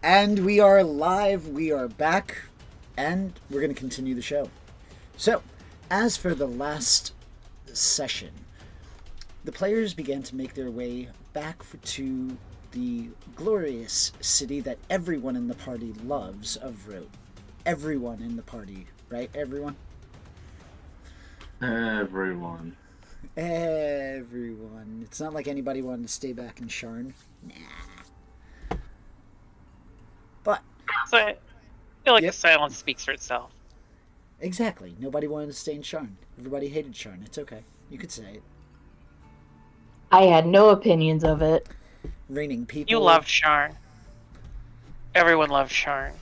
And we are live, we are back, and we're going to continue the show. So, as for the last session, the players began to make their way back to the glorious city that everyone in the party loves of Rote. Everyone in the party, right, everyone? Everyone. Everyone. It's not like anybody wanted to stay back in Sharn. Nah. But So I feel like the silence speaks for itself. exactly. Nobody wanted to stay in Sharn. Everybody hated Sharn. It's okay. You could say it. I had no opinions of it. Raining people. You loved Sharn. Everyone loved Sharn.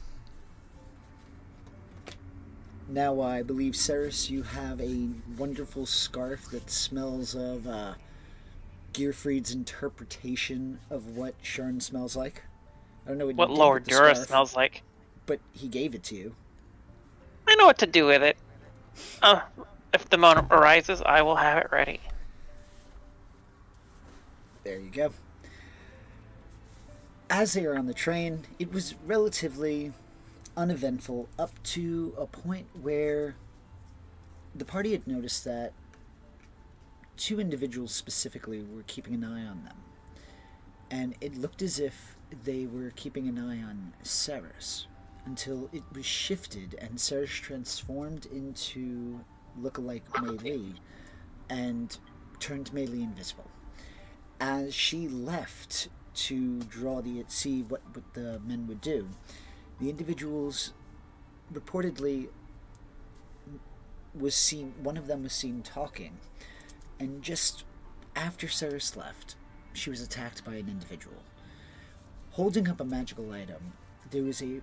Now, I believe, Ceres, you have a wonderful scarf that smells of Gearfried's interpretation of what Sharn smells like. I don't know What you did Lord with the Dura scarf, smells like. but he gave it to you. I know what to do with it. If the moment arises, I will have it ready. There you go. As they are on the train, it was relatively uneventful up to a point where the party had noticed that two individuals specifically were keeping an eye on them. And it looked as if they were keeping an eye on Ceres until it was shifted and Ceres transformed into lookalike Mei Li and turned Mei Li invisible. As she left to see what the men would do, the individuals reportedly one of them was seen talking, and just after Ceres left, she was attacked by an individual. Holding up a magical item, there was a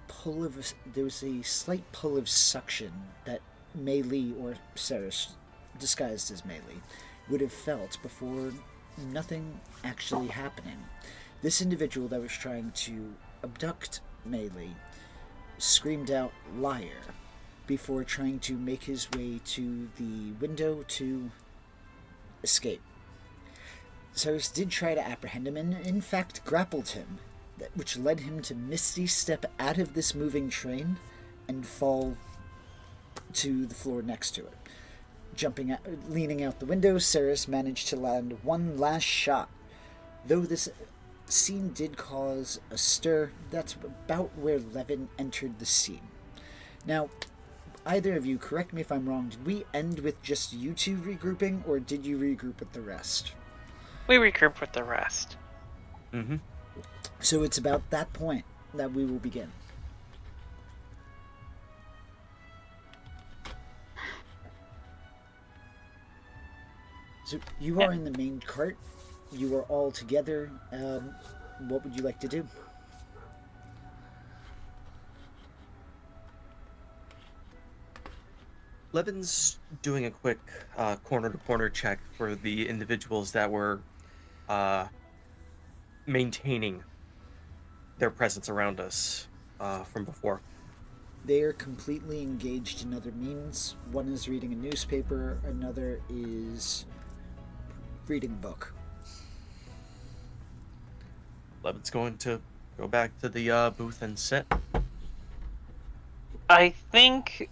slight pull of suction that Mei Li, or Ceres, disguised as Mei Li, would have felt before nothing actually happening. This individual that was trying to abduct Mei Li screamed out "liar" before trying to make his way to the window to escape. Cyrus did try to apprehend him and in fact grappled him, which led him to misty step out of this moving train and fall to the floor next to it. Leaning out the window, Cyrus managed to land one last shot. Though this scene did cause a stir, that's about where Levin entered the scene. Now, either of you, correct me if I'm wrong, did we end with just you two regrouping, or did you regroup with the rest? We regrouped with the rest. Mm-hmm. So it's about that point that we will begin. So you are in the main cart. You are all together. What would you like to do? Levin's doing a quick corner-to-corner check for the individuals that were maintaining their presence around us from before. They are completely engaged in other means. One is reading a newspaper, another is reading a book. Levin's going to go back to the booth and sit. I think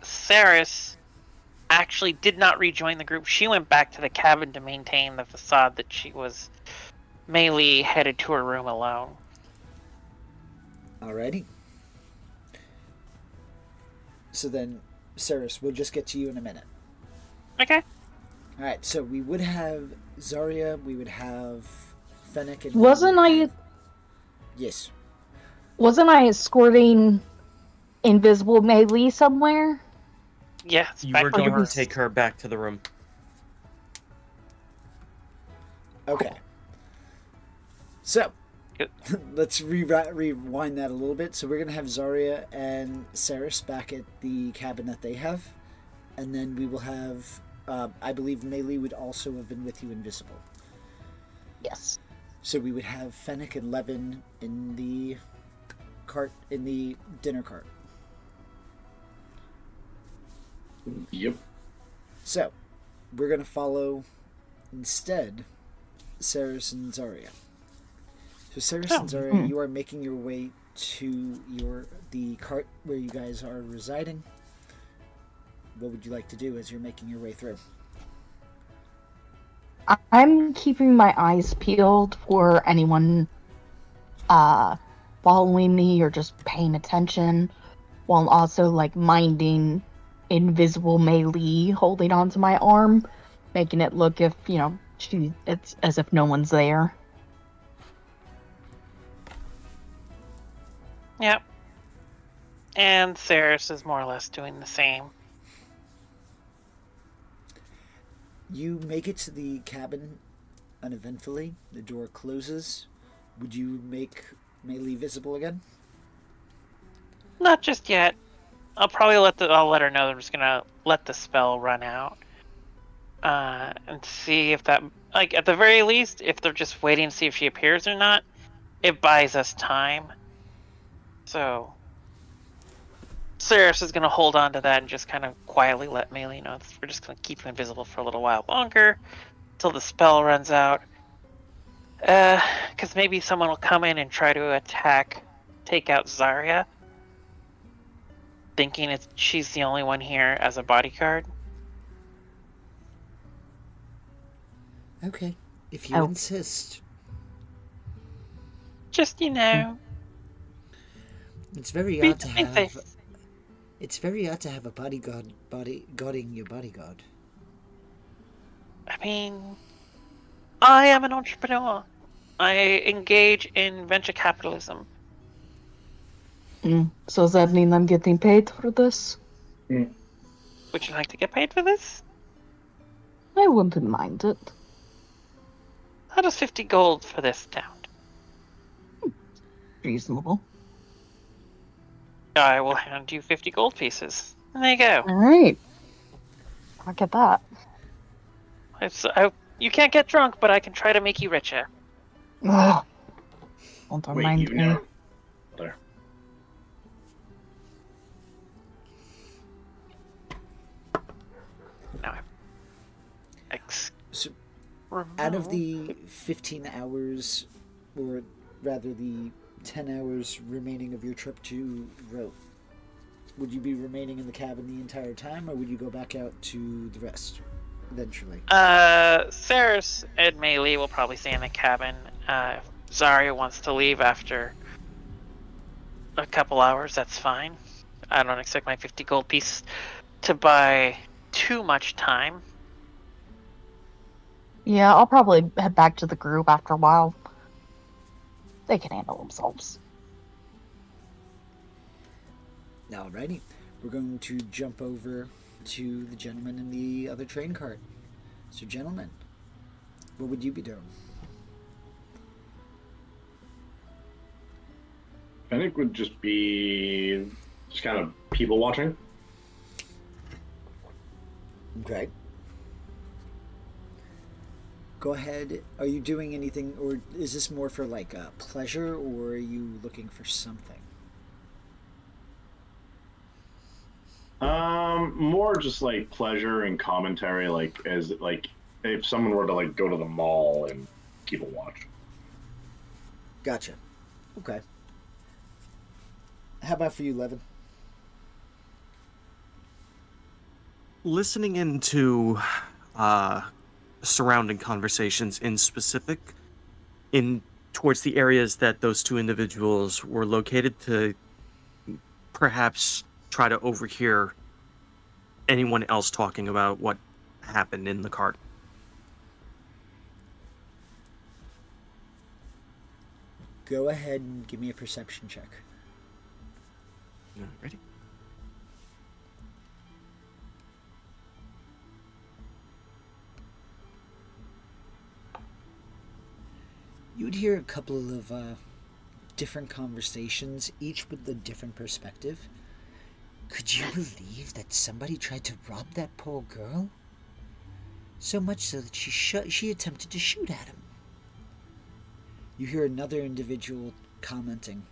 Ceres actually did not rejoin the group. She went back to the cabin to maintain the facade that she was Mei Li headed to her room alone. Alrighty. So then, Ceres, we'll just get to you in a minute. Okay. Alright, so we would have Zarya, we would have Fennec, and... Yes. Wasn't I escorting invisible Mei Li somewhere? Yes. You were going to take her back to the room. Okay. So, let's rewind that a little bit. So we're going to have Zarya and Ceres back at the cabin that they have. And then we will have, I believe Mei Li would also have been with you invisible. Yes. So we would have Fennec and Levin in the dinner cart. Yep. So, we're going to follow, instead, Ceres and Zarya. So Sarah and Zara, Hmm. you are making your way to the cart where you guys are residing. What would you like to do as you're making your way through? I'm keeping my eyes peeled for anyone following me or just paying attention, while also like minding invisible Mei Li holding onto my arm, making it look if it's as if no one's there. Yep. And Ceres is more or less doing the same. You make it to the cabin uneventfully. The door closes. Would you make Melee visible again? Not just yet. I'll probably I'll let her know that I'm just gonna let the spell run out. And see if that, like, at the very least, if they're just waiting to see if she appears or not, it buys us time. So Ceres is gonna hold on to that and just kind of quietly let Melee know that we're just gonna keep you invisible for a little while longer until the spell runs out. Because maybe someone will come in and try to take out Zarya, thinking she's the only one here as a bodyguard. Okay, if you Oh. insist. Just, It's very be odd to have. safe. It's very odd to have a bodyguarding your bodyguard. I mean, I am an entrepreneur. I engage in venture capitalism. So does that mean I'm getting paid for this? Would you like to get paid for this? I wouldn't mind it. How does 50 gold for this sound? Reasonable. I will hand you 50 gold pieces. There you go. All right. I'll get that. You can't get drunk, but I can try to make you richer. Ugh. Don't Wait, remind you me. know. There. No. So, out of the 15 hours, or rather the 10 hours remaining of your trip to Rote, would you be remaining in the cabin the entire time, or would you go back out to the rest eventually? Ceres and Melee will probably stay in the cabin. If Zarya wants to leave after a couple hours, that's fine. I don't expect my 50 gold piece to buy too much time. Yeah, I'll probably head back to the group after a while. They can handle themselves. Alrighty, we're going to jump over to the gentleman in the other train cart. So, gentlemen, what would you be doing? I think would just be just kind of people watching. Okay. Go ahead. Are you doing anything, or is this more for like pleasure, or are you looking for something? More just like pleasure and commentary, like as like if someone were to like go to the mall and keep a watch. Gotcha. Okay. How about for you, Levin? Listening into surrounding conversations in specific, towards the areas that those two individuals were located, to perhaps try to overhear anyone else talking about what happened in the cart. Go ahead and give me a perception check. Ready? You would hear a couple of different conversations, each with a different perspective. Could you believe that somebody tried to rob that poor girl? So much so that she attempted to shoot at him. You hear another individual commenting,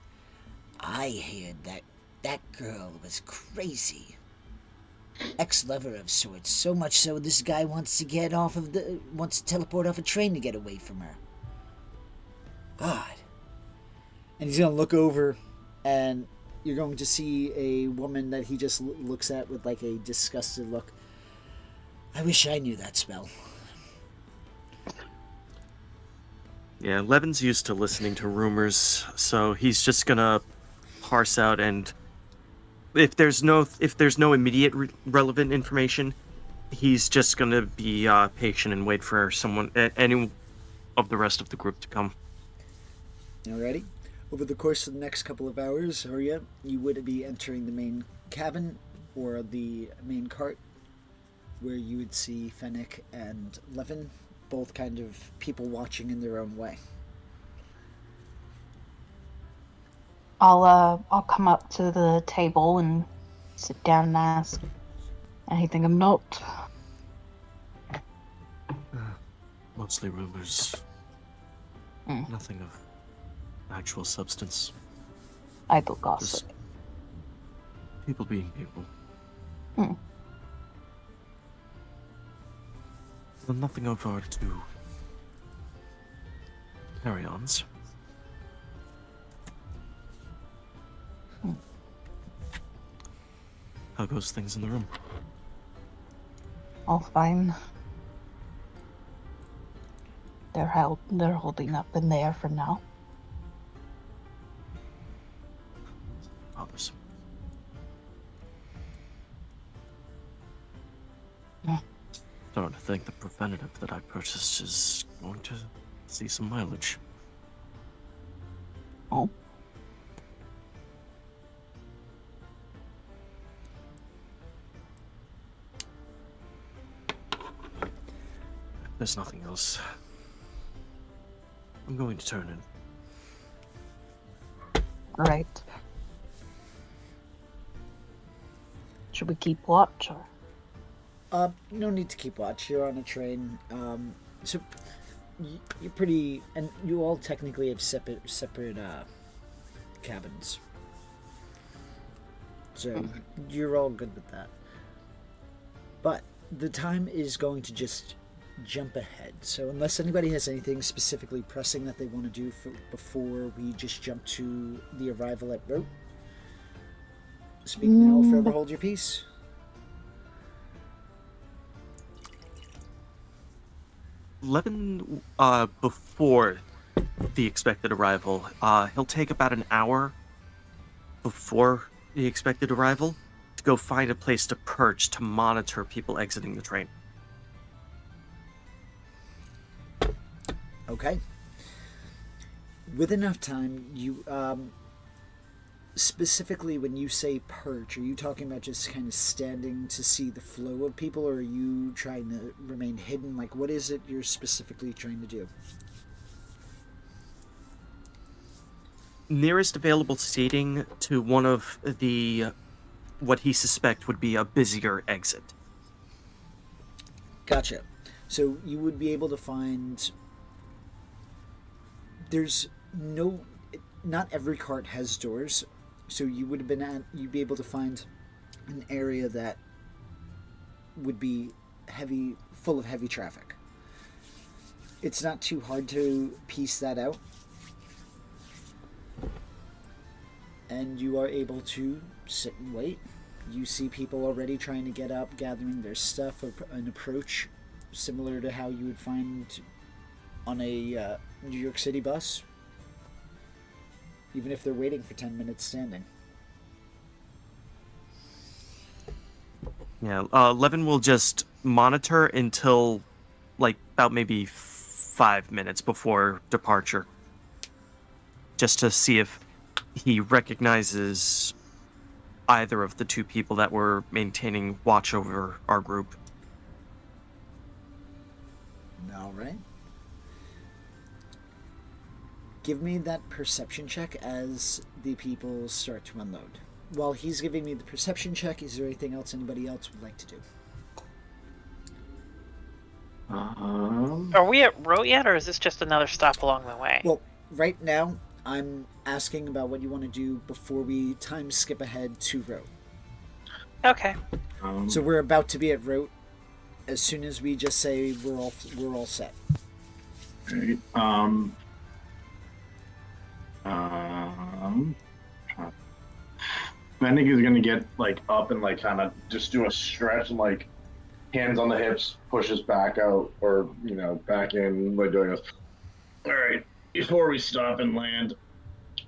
I heard that girl was crazy. Ex-lover of sorts, so much so this guy wants to teleport off a train to get away from her. God, And he's going to look over, and you're going to see a woman that he just looks at with like a disgusted look. I wish I knew that spell. Yeah, Levin's used to listening to rumors, so he's just gonna parse out, and if there's no immediate relevant information, he's just gonna be patient and wait for any of the rest of the group to come. Alrighty. Over the course of the next couple of hours, Arya, you would be entering the main cabin or the main cart, where you would see Fennec and Levin, both kind of people watching in their own way. I'll come up to the table and sit down and ask anything of note. Mostly rumors. Mm. Nothing of actual substance. Idle gossip. Just people being people. Hmm. Well, nothing over to carry-ons. How goes things in the room? All fine. They're holding up in there for now. Bothersome. Yeah. Starting to think the preventative that I purchased is going to see some mileage. Oh. If there's nothing else, I'm going to turn in. Right. Should we keep watch or? No need to keep watch. You're on a train. So you're pretty, and you all technically have separate cabins. So you're all good with that. But the time is going to just jump ahead. So unless anybody has anything specifically pressing that they want to do before we just jump to the arrival at Rote, speak now or forever hold your peace. Levin, before the expected arrival, he'll take about an hour before the expected arrival to go find a place to perch to monitor people exiting the train. Okay. With enough time, you specifically when you say perch, are you talking about just kind of standing to see the flow of people, or are you trying to remain hidden? Like, what is it you're specifically trying to do? Nearest available seating to one of the what he suspect would be a busier exit. Gotcha. So you would be able to find. There's no. Not every cart has doors, so you would have been you'd be able to find an area that would be heavy, full of heavy traffic. It's not too hard to piece that out, and you are able to sit and wait. You see people already trying to get up, gathering their stuff, an approach similar to how you would find on a New York City bus, even if they're waiting for 10 minutes standing. Yeah, Levin will just monitor until, like, about maybe 5 minutes before departure. Just to see if he recognizes either of the two people that were maintaining watch over our group. All right. Give me that perception check as the people start to unload. While he's giving me the perception check, is there anything else anybody else would like to do? Are we at Rote yet, or is this just another stop along the way? Well, right now, I'm asking about what you want to do before we time skip ahead to Rote. Okay. So we're about to be at Rote as soon as we just say we're all set. Right. Fennec is gonna get like up and like kind of just do a stretch and like hands on the hips, pushes back out or back in, like doing a. All right, before we stop and land,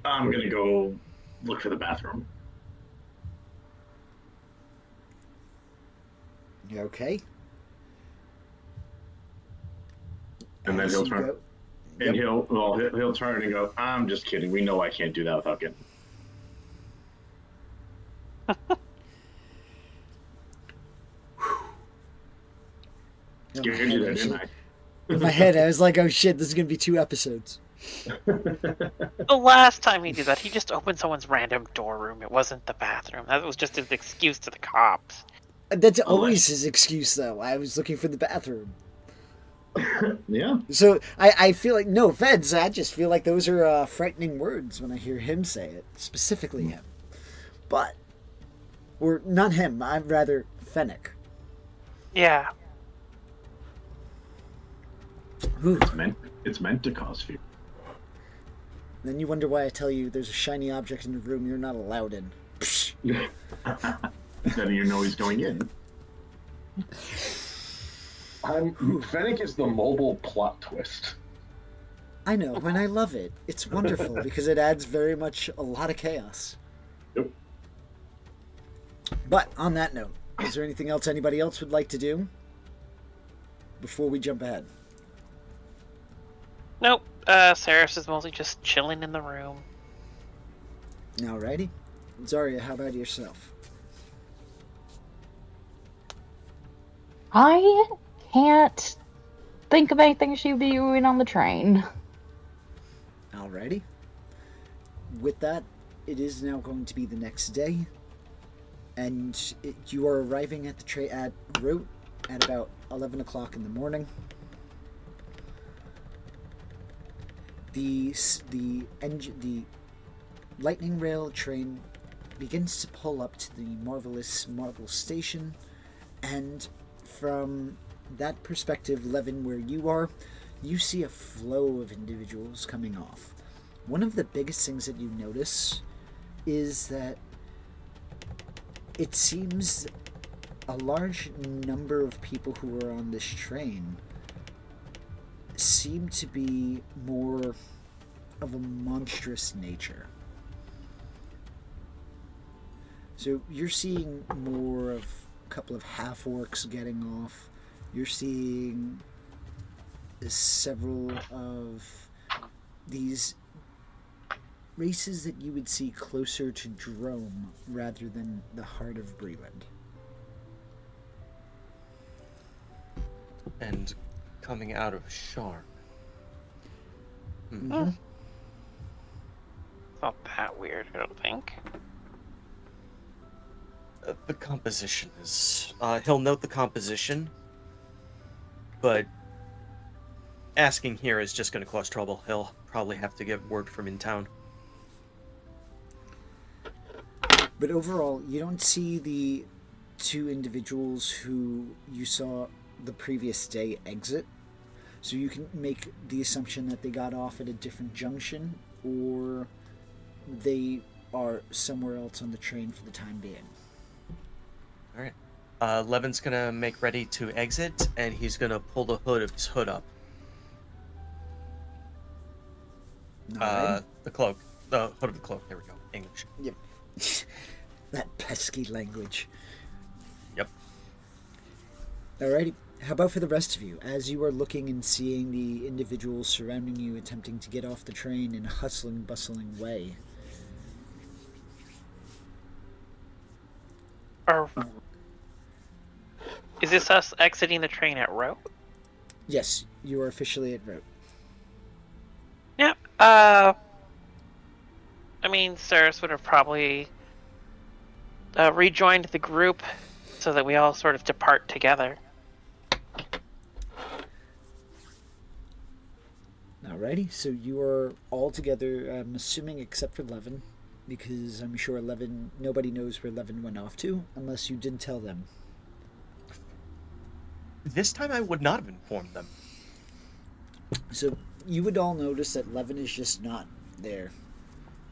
I'm gonna go look for the bathroom. Okay. And then As he'll you turn. go- And Yep. he'll turn and go, I'm just kidding. We know I can't do that without getting. Scared you there, didn't In my head, I was like, "Oh shit, this is gonna be 2 episodes." I? The last time he did that, he just opened someone's random door room. It wasn't the bathroom. That was just his excuse to the cops. That's always his excuse, though. I was looking for the bathroom. Yeah. So I feel like, no offense, I just feel like those are frightening words when I hear him say it, specifically him. But, or not him, I'd rather Fennec. Yeah. Whew. It's meant to cause fear. Then you wonder why I tell you there's a shiny object in the room you're not allowed in. Psh. Then you know he's going in. Fennec is the mobile plot twist. I know, and I love it. It's wonderful because it adds very much a lot of chaos. Yep. But on that note, is there anything else anybody else would like to do before we jump ahead? Nope. Saris is mostly just chilling in the room. Alrighty. Zarya, how about yourself? I can't think of anything she'd be doing on the train. Alrighty. With that, it is now going to be the next day, and you are arriving at the at route at about 11 o'clock in the morning. The lightning rail train begins to pull up to the marvelous Marble Station, and from that perspective, Levin, where you are, you see a flow of individuals coming off. One of the biggest things that you notice is that it seems a large number of people who are on this train seem to be more of a monstrous nature. So you're seeing more of a couple of half-orcs getting off. You're seeing several of these races that you would see closer to Drome rather than the heart of Breland. And coming out of Sharn. Mm-hmm. Not that weird, I don't think. The composition is... he'll note the composition, but asking here is just going to cause trouble. He'll probably have to get word from in town. But overall, you don't see the 2 individuals who you saw the previous day exit. So you can make the assumption that they got off at a different junction, or they are somewhere else on the train for the time being. Alright. Levin's going to make ready to exit, and he's going to pull the hood of his hood up. Alright. The cloak. The hood of the cloak. There we go. English. Yep. That pesky language. Yep. Alrighty. How about for the rest of you? As you are looking and seeing the individuals surrounding you attempting to get off the train in a hustling, bustling way. Is this us exiting the train at Row? Yes, you are officially at route. Yep. I mean, Saris would have probably rejoined the group so that we all sort of depart together. Alrighty, so you are all together, I'm assuming except for Levin, because I'm sure nobody knows where Levin went off to, unless you didn't tell them. This time I would not have informed them. So you would all notice that Levin is just not there.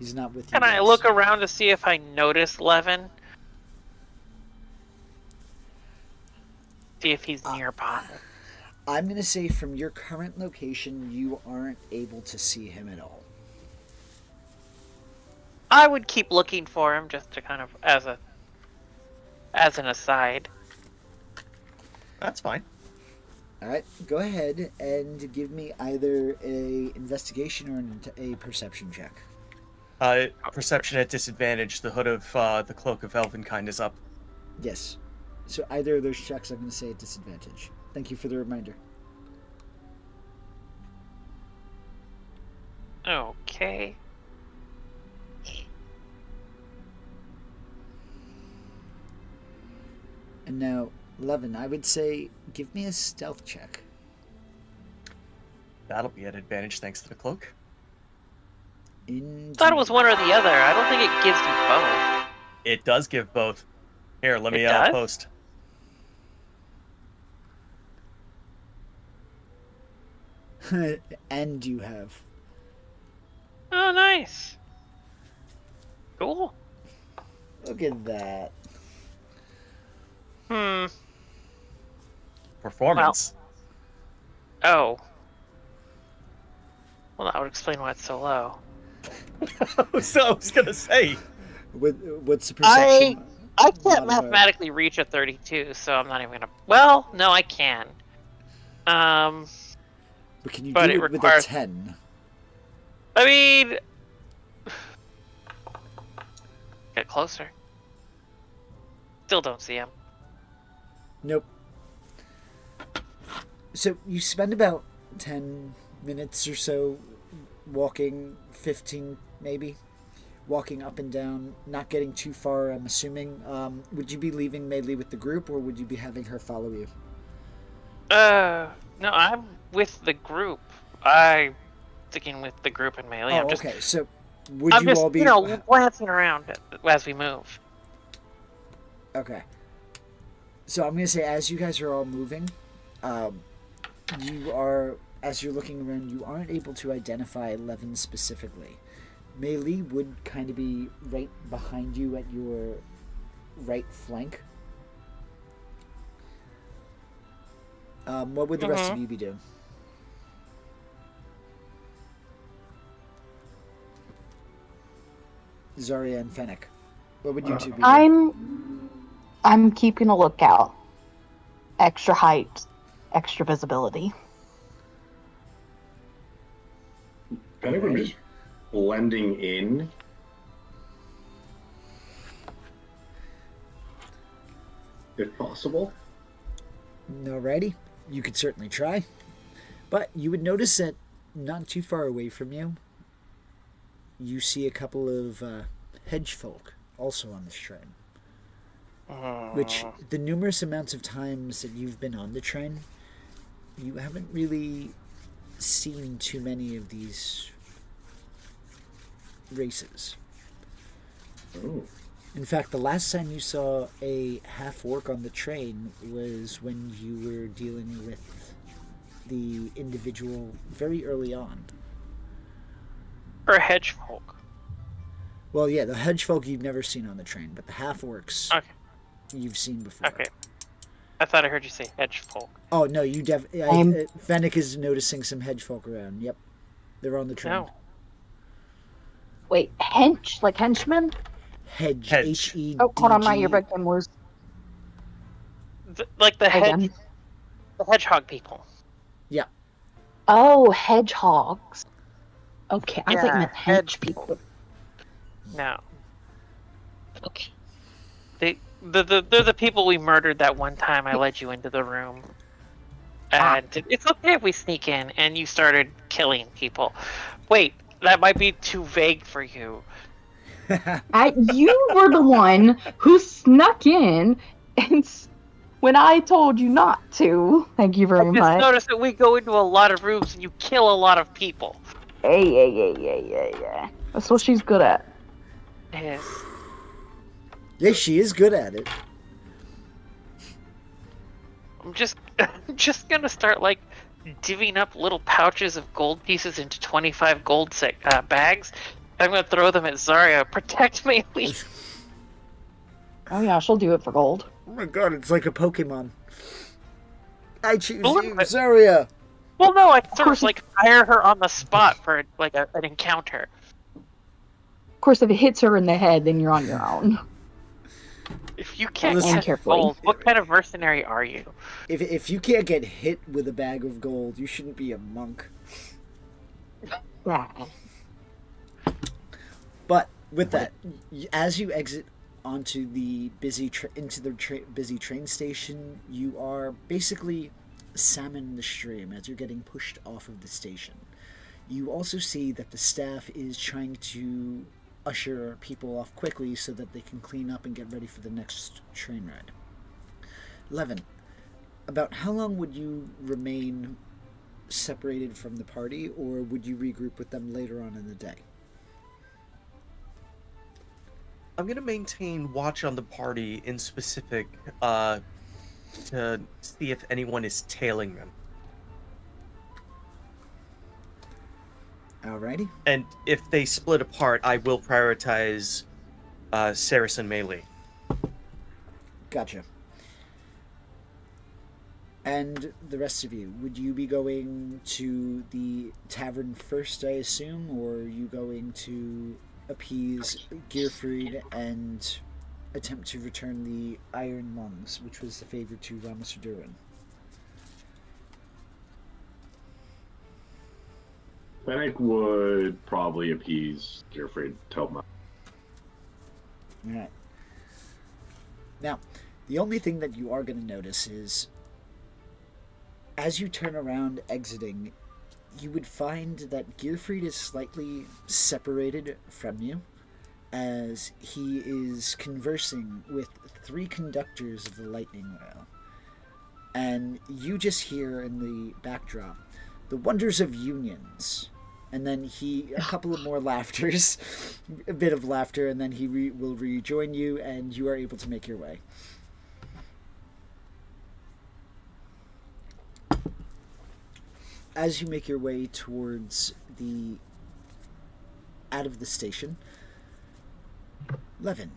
He's not with you. Can I guys. look around to see if I notice Levin? See if he's nearby. I'm gonna say from your current location, you aren't able to see him at all. I would keep looking for him just to kind of as an aside. That's fine. All right, go ahead and give me either a investigation or a perception check. Perception at disadvantage. The hood of the cloak of Elvenkind is up. Yes. So either of those checks, I'm going to say at disadvantage. Thank you for the reminder. Okay. And now, Levin, I would say give me a stealth check. That'll be at advantage thanks to the cloak. Indeed. Thought it was one or the other. I don't think it gives you both. It does give both. Here, let me It does? post. And you have. Oh, nice. Cool. Look at that. Performance. Oh. Well, that would explain why it's so low. So I was gonna say. What's the perception? I can't modifier? mathematically reach a 32, so I'm not even gonna. Well, no, I can. But can you but do it it with a requires- 10? I mean, get closer. Still don't see him. Nope. So you spend about 10 minutes or so walking, 15 maybe, walking up and down, not getting too far, I'm assuming. Would you be leaving Meili with the group, or would you be having her follow you? No, I'm with the group. I'm sticking with the group in Melee. Oh, okay. So would I'm you just, all be... glancing around as we move. Okay. So I'm going to say, as you guys are all moving, you are, as you're looking around, you aren't able to identify Levin specifically. Meili would kind of be right behind you at your right flank. What would the rest of you be doing? Zarya and Fennec. What would you two be doing? I'm keeping a lookout. Extra height, extra visibility. I think we're just blending in. If possible. Alrighty. You could certainly try. But you would notice that not too far away from you, you see a couple of hedge folk also on this train. Which, the numerous amounts of times that you've been on the train, you haven't really seen too many of these races. Oh. In fact, the last time you saw a half-orc on the train was when you were dealing with the individual very early on. Or hedge folk. Well, yeah, the hedge folk you've never seen on the train, but the half-orcs Okay. you've seen before. Okay. I thought I heard you say hedge folk. Oh, no, you Fennec is noticing some hedge folk around. Yep. They're on the train. No. Wait, hench? Like henchmen? Hedge. Hedge. H-E-D-G. Oh, hold on, my earbud came loose. Like the Again. the hedgehog people. Oh, hedgehogs. Okay, I thought Yeah, you meant hedge people. No. Okay. They're the people we murdered that one time I led you into the room. And it's okay if we sneak in and you started killing people. Wait, that might be too vague for you. You were the one who snuck in and when I told you not to. Thank you very I just much. noticed that we go into a lot of rooms and you kill a lot of people. Yeah. That's what she's good at. Yes. Yeah, she is good at it. I'm just gonna start like divvying up little pouches of gold pieces into 25 gold bags, I'm gonna throw them at Zarya. Protect me, please. Oh yeah, she'll do it for gold. Oh my god, it's like a Pokemon. I choose Well, you, Zarya. Well, no, I sort course of like hire her on the spot for like an encounter. Of course, if it hits her in the head, then you're on your own. If you can't Listen catch carefully. gold, what kind of mercenary are you? If you can't get hit with a bag of gold, you shouldn't be a monk. Yeah. But with that, as you exit onto the busy busy train station, you are basically salmon in the stream as you're getting pushed off of the station. You also see that the staff is trying to usher people off quickly so that they can clean up and get ready for the next train ride. Levin, about how long would you remain separated from the party, or would you regroup with them later on in the day? I'm gonna maintain watch on the party in specific, to see if anyone is tailing them. Alrighty. And if they split apart, I will prioritize Saris and Melee. Gotcha. And the rest of you, would you be going to the tavern first, I assume, or are you going to appease Gearfried and attempt to return the Iron Lungs, which was the favor to Ramos Durin? Fennec would probably appease Gearfried, tell him. Alright. Now, the only thing that you are going to notice is as you turn around exiting, you would find that Gearfried is slightly separated from you as he is conversing with 3 conductors of the Lightning Rail. And you just hear in the backdrop the wonders of unions. And then a couple of more laughters, a bit of laughter, and then he will rejoin you, and you are able to make your way. As you make your way towards out of the station, Levin,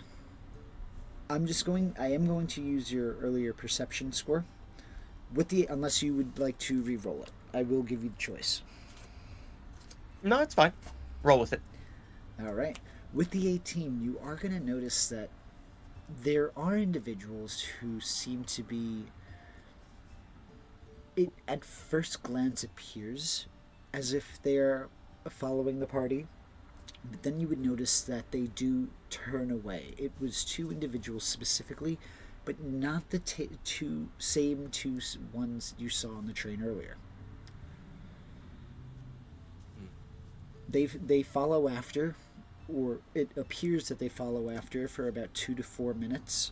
I am going to use your earlier perception score, unless you would like to re-roll it. I will give you the choice. No, it's fine. Roll with it. Alright. With the 18, you are going to notice that there are individuals who seem to be... It at first glance appears as if they're following the party, but then you would notice that they do turn away. It was 2 individuals specifically, but not the same two ones you saw on the train earlier. They follow after, or it appears that they follow after for about 2 to 4 minutes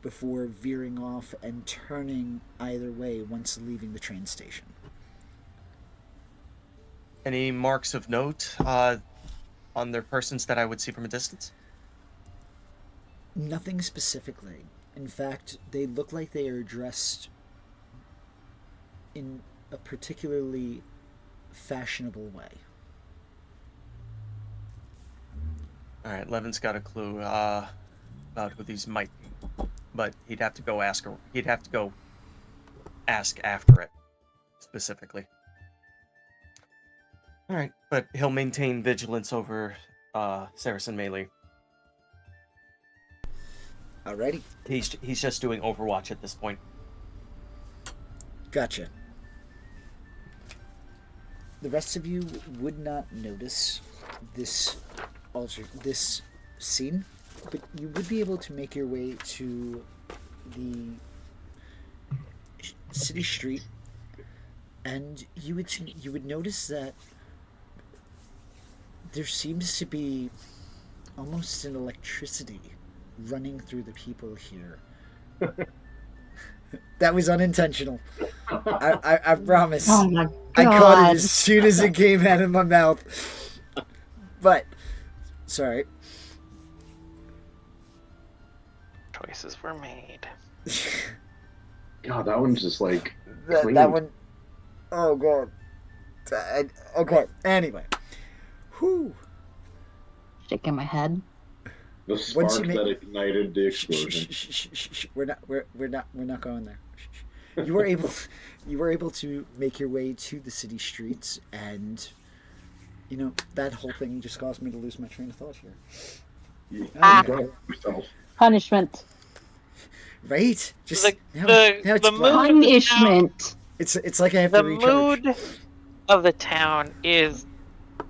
before veering off and turning either way once leaving the train station. Any marks of note on their persons that I would see from a distance? Nothing specifically. In fact, they look like they are dressed in a particularly fashionable way. Alright, Levin's got a clue about who these might be. But he'd have to go ask her. He'd have to go ask after it, specifically. Alright, but he'll maintain vigilance over Saris and Melee. Alrighty. He's just doing Overwatch at this point. Gotcha. The rest of you would not notice this scene, but you would be able to make your way to the city street, and you would notice that there seems to be almost an electricity running through the people here. That was unintentional. I promise. Oh my god. I caught it as soon as it came out of my mouth. But, sorry. Choices were made. God, that one's just like That one. Oh god. Okay. Anyway. Whew. stick in my head. The Once spark you make- that ignited the Shh, explosion. shh, shh, shh, shh, shh. We're not going there. Shh, shh. You were able to make your way to the city streets, and that whole thing just caused me to lose my train of thought here. Ah. Yourself. Punishment. Right? Just The- now, the- now it's the flat. mood- Punishment. It's like I have The to recharge. mood of the town is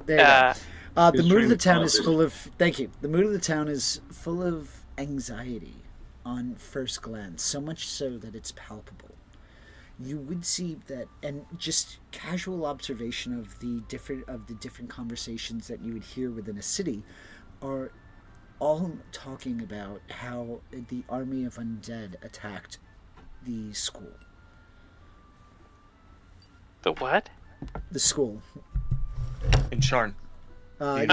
There you go. The His mood of train the of town thought is is- full of. Thank you. The mood of the town is full of anxiety on first glance, so much so that it's palpable. You would see that, and just casual observation of the different conversations that you would hear within a city, are all talking about how the army of undead attacked the school. the what? The school. In Sharn. Oh.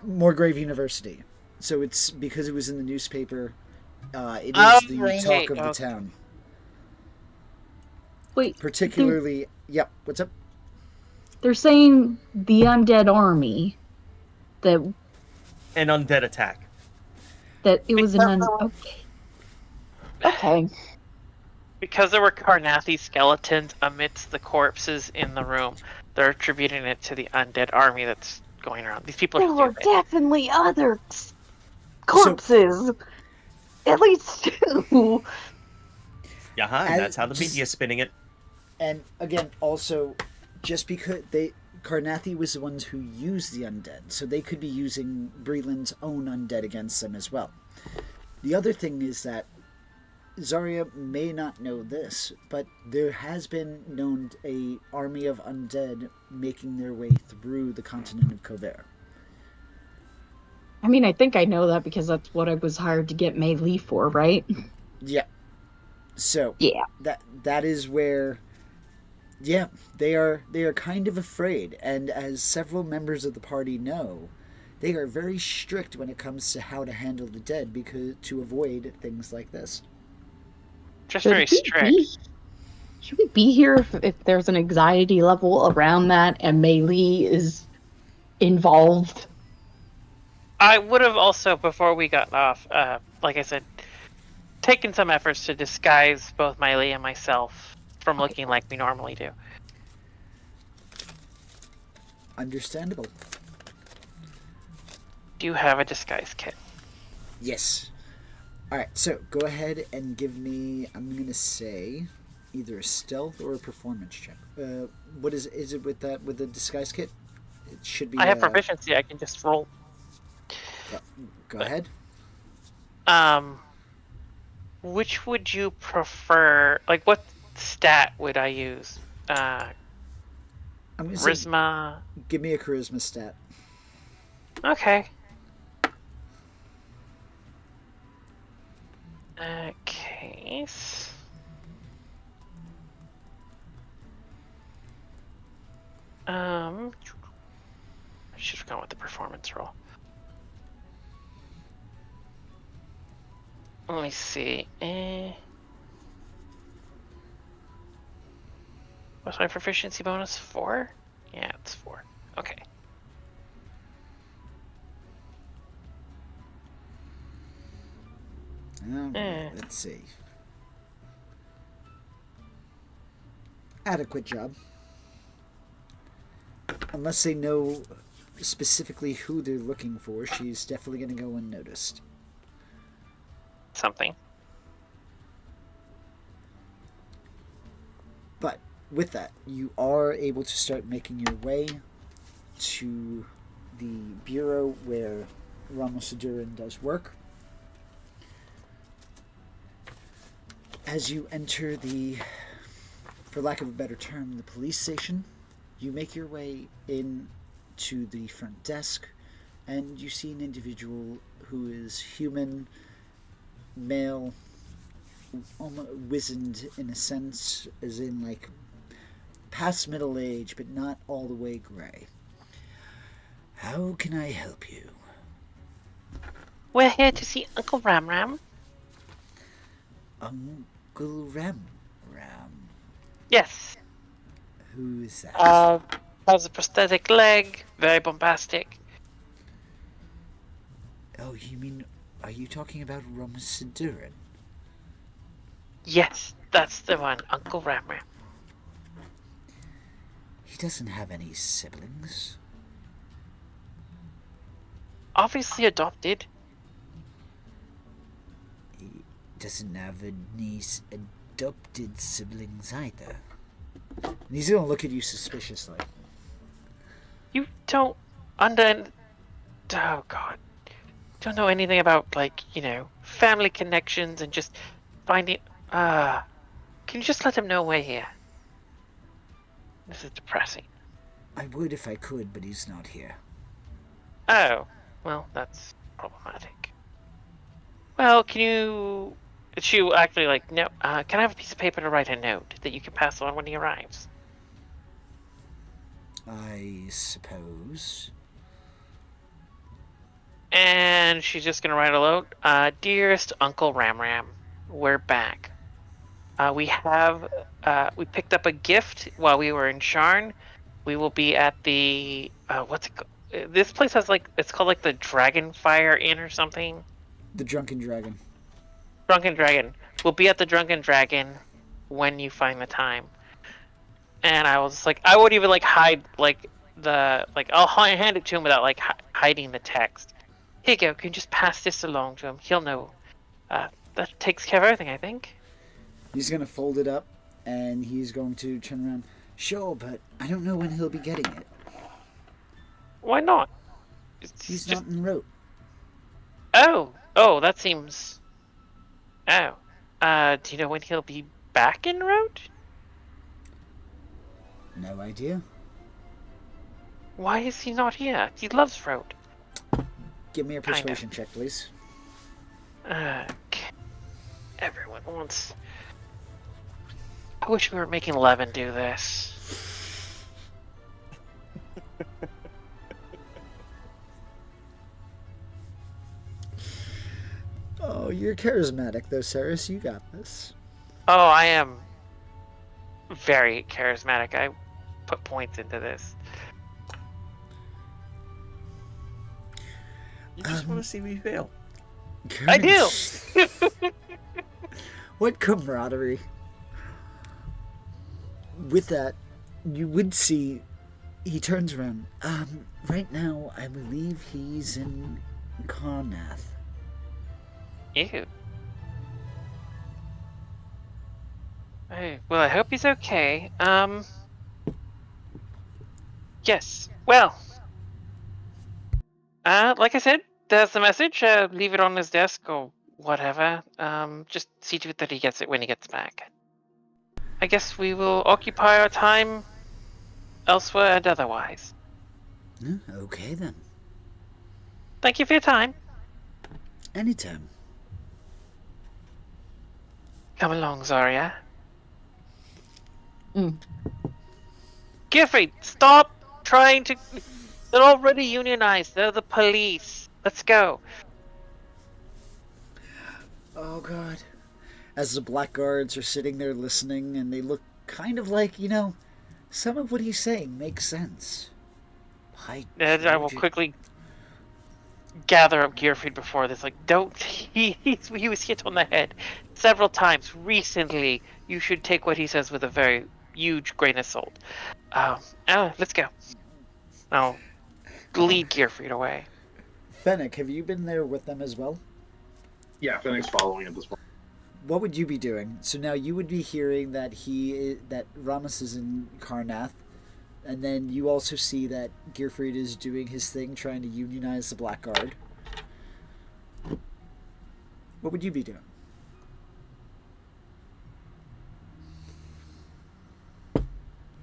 Moorgrave University. So it's because it was in the newspaper. It is Oh, the right. talk of the Okay. town. Wait, Particularly, yep. What's up? they're saying the undead army. That An undead attack. it was an Because okay. Because there were Karnathi skeletons amidst the corpses in the room, they're attributing it to the undead army that's going around. These people There are were stupid. definitely other corpses. At least two. Yeah, And that's how the just- media's spinning it. And again, also, just because Karnathi was the ones who used the undead, so they could be using Breland's own undead against them as well. The other thing is that Zarya may not know this, but there has been known a army of undead making their way through the continent of Kover. I mean, I think I know that because that's what I was hired to get Mei Li for, right? Yeah. So Yeah. that is where, yeah, they are kind of afraid, and as several members of the party know, they are very strict when it comes to how to handle the dead because to avoid things like this. Just very strict. Should we be here if there's an anxiety level around that and Mei Li is involved? I would have also, before we got off, like I said, taken some efforts to disguise both Miley and myself from looking like we normally do. Understandable. Do you have a disguise kit? Yes. All right. So go ahead and give me. I'm gonna say either a stealth or a performance check. What is it with the disguise kit? It should be. I have proficiency. I can just roll. Go ahead. Which would you prefer? Like, what stat would I use? I'm gonna say, Charisma. give me a charisma stat. Okay. Case. I should have gone with the performance roll. Let me see. What's my proficiency bonus? 4? Yeah, it's 4. Okay. Let's see. Adequate job. Unless they know specifically who they're looking for, she's definitely going to go unnoticed. Something. But with that, you are able to start making your way to the bureau where Ramos Adurin does work. As you enter the, for lack of a better term, the police station, you make your way in to the front desk, and you see an individual who is human, male, almost wizened in a sense, as in like past middle age, but not all the way gray. How can I help you? We're here to see Uncle Ram Ram. Uncle Ram. Yes. Who is that? Has a prosthetic leg. Very bombastic. Oh, you mean, are you talking about Romasidurun? Yes, that's the one, Uncle Ramram. He doesn't have any siblings. Obviously adopted. He doesn't have any adopted siblings either. And he's gonna look at you suspiciously. You don't oh god. Don't know anything about, like, family connections and just finding can you just let him know we're here? This is depressing. I would if I could, but he's not here. Oh, well, that's problematic. Well, she actually, like, no, can I have a piece of paper to write a note that you can pass on when he arrives? I suppose. And she's just gonna write a note. Dearest Uncle Ramram, we're back. We picked up a gift while we were in Sharn. We will be at the what's it called? This place has it's called like the Dragonfire Inn or something. The Drunken Dragon. Drunken Dragon. We'll be at the Drunken Dragon when you find the time. And I was like, I would even hide I'll hand it to him without hiding the text. Here you go. Can you just pass this along to him? He'll know. That takes care of everything, I think. He's gonna fold it up, and he's going to turn around. Sure, but I don't know when he'll be getting it. Why not? He's not en route. Oh, that seems. Oh, do you know when he'll be back en route? No idea. Why is he not here? He loves road. Give me a persuasion check, please. Everyone wants. I wish we were making Levin do this. Oh, you're charismatic, though, Ceres. You got this. Oh, I am very charismatic. I put points into this. You just want to see me fail. I do! What camaraderie. With that, you would see he turns around. Right now, I believe he's in Karnath. Ew. Hey, well, I hope he's okay. Yes. Well. Like I said, there's the message. Leave it on his desk or whatever. Just see to it that he gets it when he gets back. I guess we will occupy our time elsewhere and otherwise. Okay, then. Thank you for your time. Anytime. Come along, Zarya. Mm. Giffrey, stop trying to... They're already unionized. They're the police. Let's go. Oh, God. As the black guards are sitting there listening, and they look kind of like, some of what he's saying makes sense. I will quickly gather up Gearfried before this. Don't... He was hit on the head several times recently. You should take what he says with a very huge grain of salt. Let's go. I'll lead Gearfried away. Fennec, have you been there with them as well? Yeah, Fennec's following at this point. What would you be doing? So now you would be hearing that that Ramus is in Karnath, and then you also see that Gearfried is doing his thing, trying to unionize the Black Guard. What would you be doing?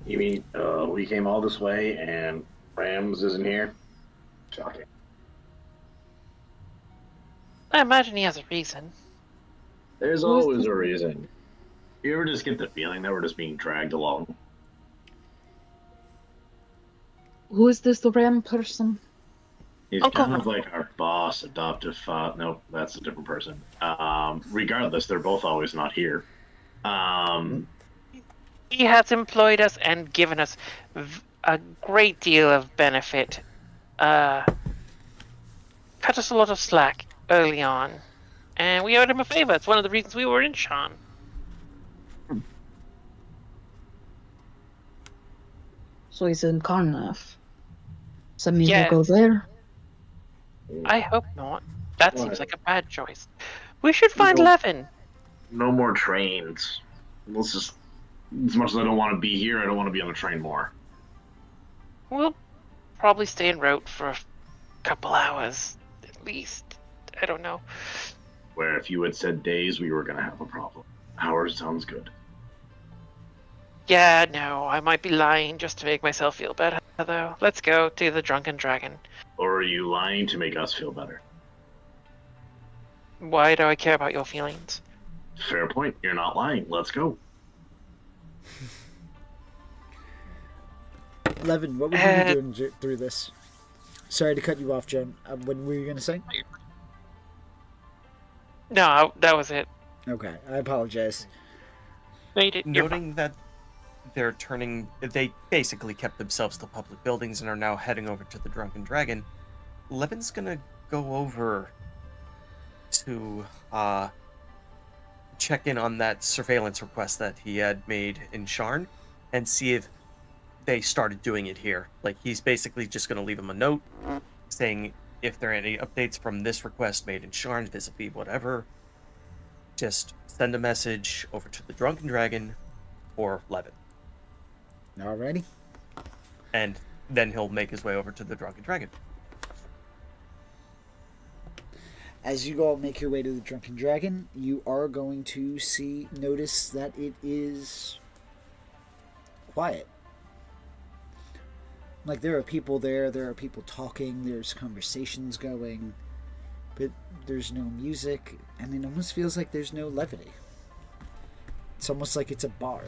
You mean, we came all this way and Rams isn't here? Shocking. I imagine he has a reason. There's always a reason. You ever just get the feeling that we're just being dragged along? Who is this Ram person? He's Uncle kind of like our boss, adoptive father. No, that's a different person. Regardless, they're both always not here. He has employed us and given us a great deal of benefit. cut us a lot of slack early on, and we owed him a favor. It's one of the reasons we were in Sean. So he's in Carnath. Some means Yes. we'll go there. I hope not. That Why? seems like a bad choice. We should find No. Levin. No more trains. Let's just. As much as I don't want to be here, I don't want to be on the train more. We'll probably stay en route for a couple hours, at least. I don't know. Where if you had said days, we were gonna have a problem. Hours sounds good. Yeah, no, I might be lying just to make myself feel better, though. Let's go to the Drunken Dragon. Or are you lying to make us feel better? Why do I care about your feelings? Fair point. You're not lying. Let's go. Levin, what would you be doing through this? Sorry to cut you off, Joan. What were you going to say? No, that was it. Okay, I apologize. Made it. You're Noting that they basically kept themselves to public buildings and are now heading over to the Drunken Dragon, Levin's gonna go over to check in on that surveillance request that he had made in Sharn and see if they started doing it here. Like, he's basically just gonna leave him a note saying if there are any updates from this request made in Sharn, vis-a-vis whatever, just send a message over to the Drunken Dragon or Levin. Alrighty. And then he'll make his way over to the Drunken Dragon. As you all make your way to the Drunken Dragon, you are going to notice that it is quiet. Like, there are people there are people talking, there's conversations going, but there's no music, and it almost feels like there's no levity. It's almost like it's a bar.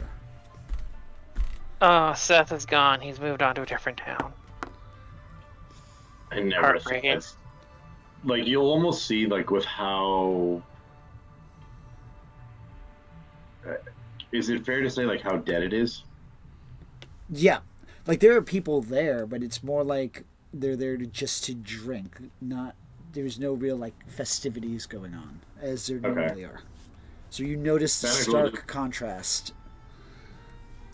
Oh, Seth is gone. He's moved on to a different town. I never Heartbreaking. it's, like, you'll almost see, like, with how is it fair to say, like, how dead it is? Yeah. Like, there are people there, but it's more like they're there just to drink. There's no real, like, festivities going on, as there normally are. So you notice the stark contrast.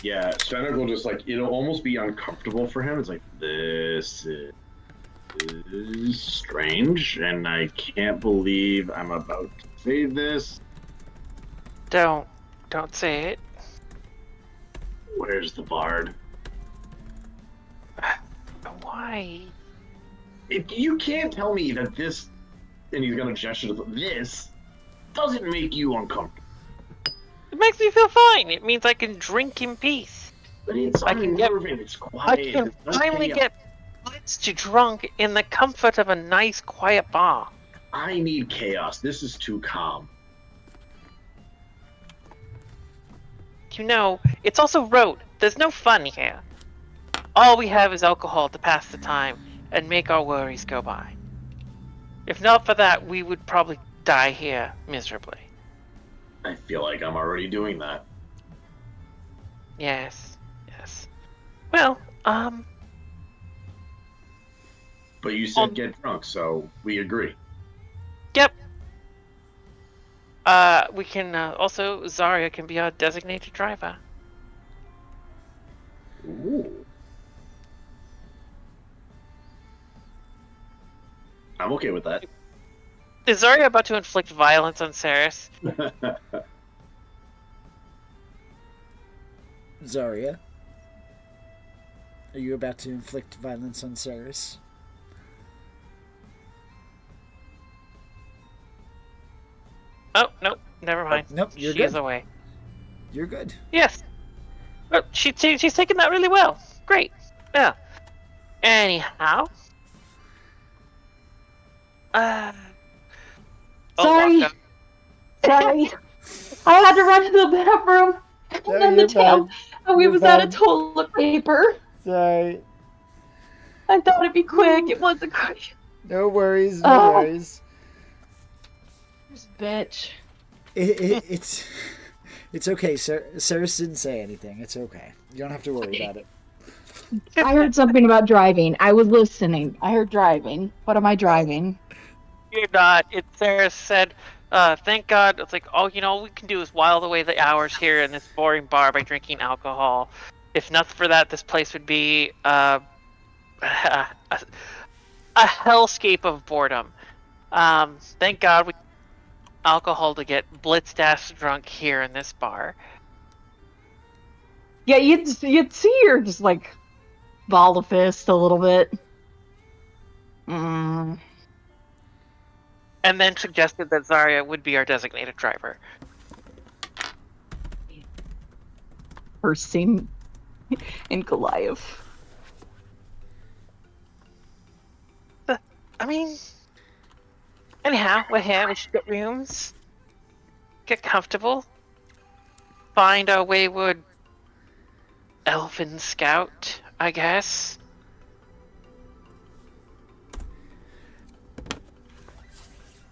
Yeah, Svennik will just, like, it'll almost be uncomfortable for him. It's like, this is strange, and I can't believe I'm about to say this. Don't say it. Where's the bard? Why? If you can't tell me that this, and he's gonna gesture to this, doesn't make you uncomfortable. It makes me feel fine. It means I can drink in peace. But it's I can get- unnerving, it's I quiet. can it's not finally chaos. get blitzed drunk in the comfort of a nice, quiet bar. I need chaos. This is too calm. You know, it's also rote. There's no fun here. All we have is alcohol to pass the time and make our worries go by. If not for that, we would probably die here miserably. I feel like I'm already doing that. Yes. Well, But you said get drunk, so we agree. Yep. We can also Zarya can be our designated driver. Ooh. I'm okay with that. Is Zarya about to inflict violence on Saris? Zarya, are you about to inflict violence on Saris? Oh no, never mind. Nope, you're She good. is away. You're good. Yes. But she's taken that really well. Great. Yeah. Anyhow. Sorry. Waka. Sorry. I had to run to the bathroom. No, And then the you're town. And we You're was out fine. of toilet paper. Sorry. I thought it'd be quick. It wasn't quick. No worries, Oh. worries. This bitch. It's okay. Saris didn't say anything. It's okay. You don't have to worry about it. I heard something about driving. I was listening. I heard driving. What am I driving? You're not. Sarah said, thank God. It's like, oh, all we can do is while away the hours here in this boring bar by drinking alcohol. If not for that, this place would be a hellscape of boredom. Thank God we alcohol to get blitzed ass drunk here in this bar. Yeah, you'd see her just like ball the fist a little bit. And then suggested that Zarya would be our designated driver. First scene in Goliath. I mean, anyhow, we're here. We should get rooms, get comfortable, find our wayward elfin scout, I guess.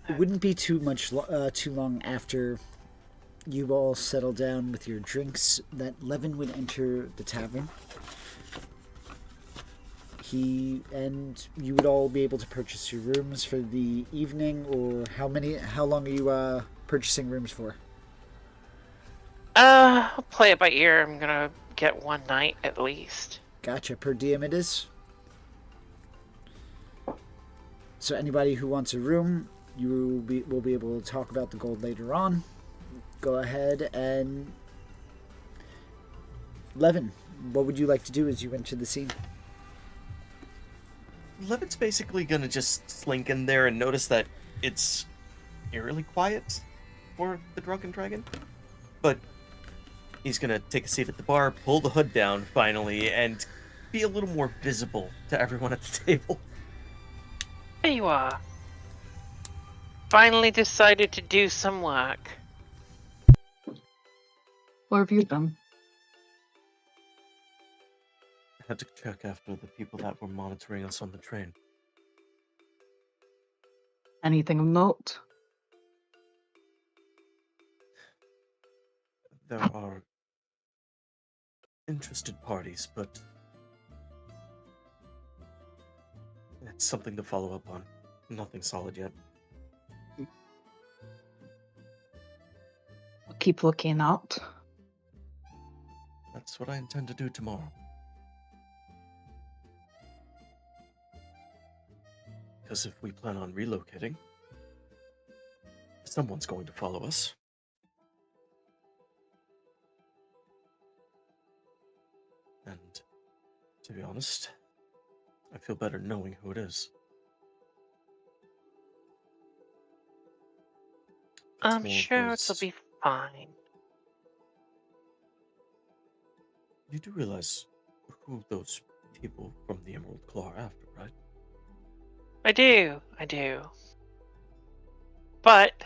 It wouldn't be too long after you all settle down with your drinks that Levin would enter the tavern. And you would all be able to purchase your rooms for the evening, or how long are you purchasing rooms for? I'll play it by ear. I'm gonna get one night at least. Gotcha. Per diem it is. So anybody who wants a room, will be able to talk about the gold later on. Go ahead and Levin, what would you like to do as you enter the scene? Levin's basically gonna just slink in there and notice that it's eerily quiet for the Drunken Dragon. But he's gonna take a seat at the bar, pull the hood down finally, and be a little more visible to everyone at the table. There you are. Finally decided to do some work. What have you done? I had to check after the people that were monitoring us on the train. Anything of note? There are interested parties, but it's something to follow up on. Nothing solid yet. I'll keep looking out. That's what I intend to do tomorrow. Because if we plan on relocating, someone's going to follow us. And, to be honest, I feel better knowing who it is. I'm more of sure those- it'll be fine. You do realize who those people from the Emerald Claw are after, right? I do. But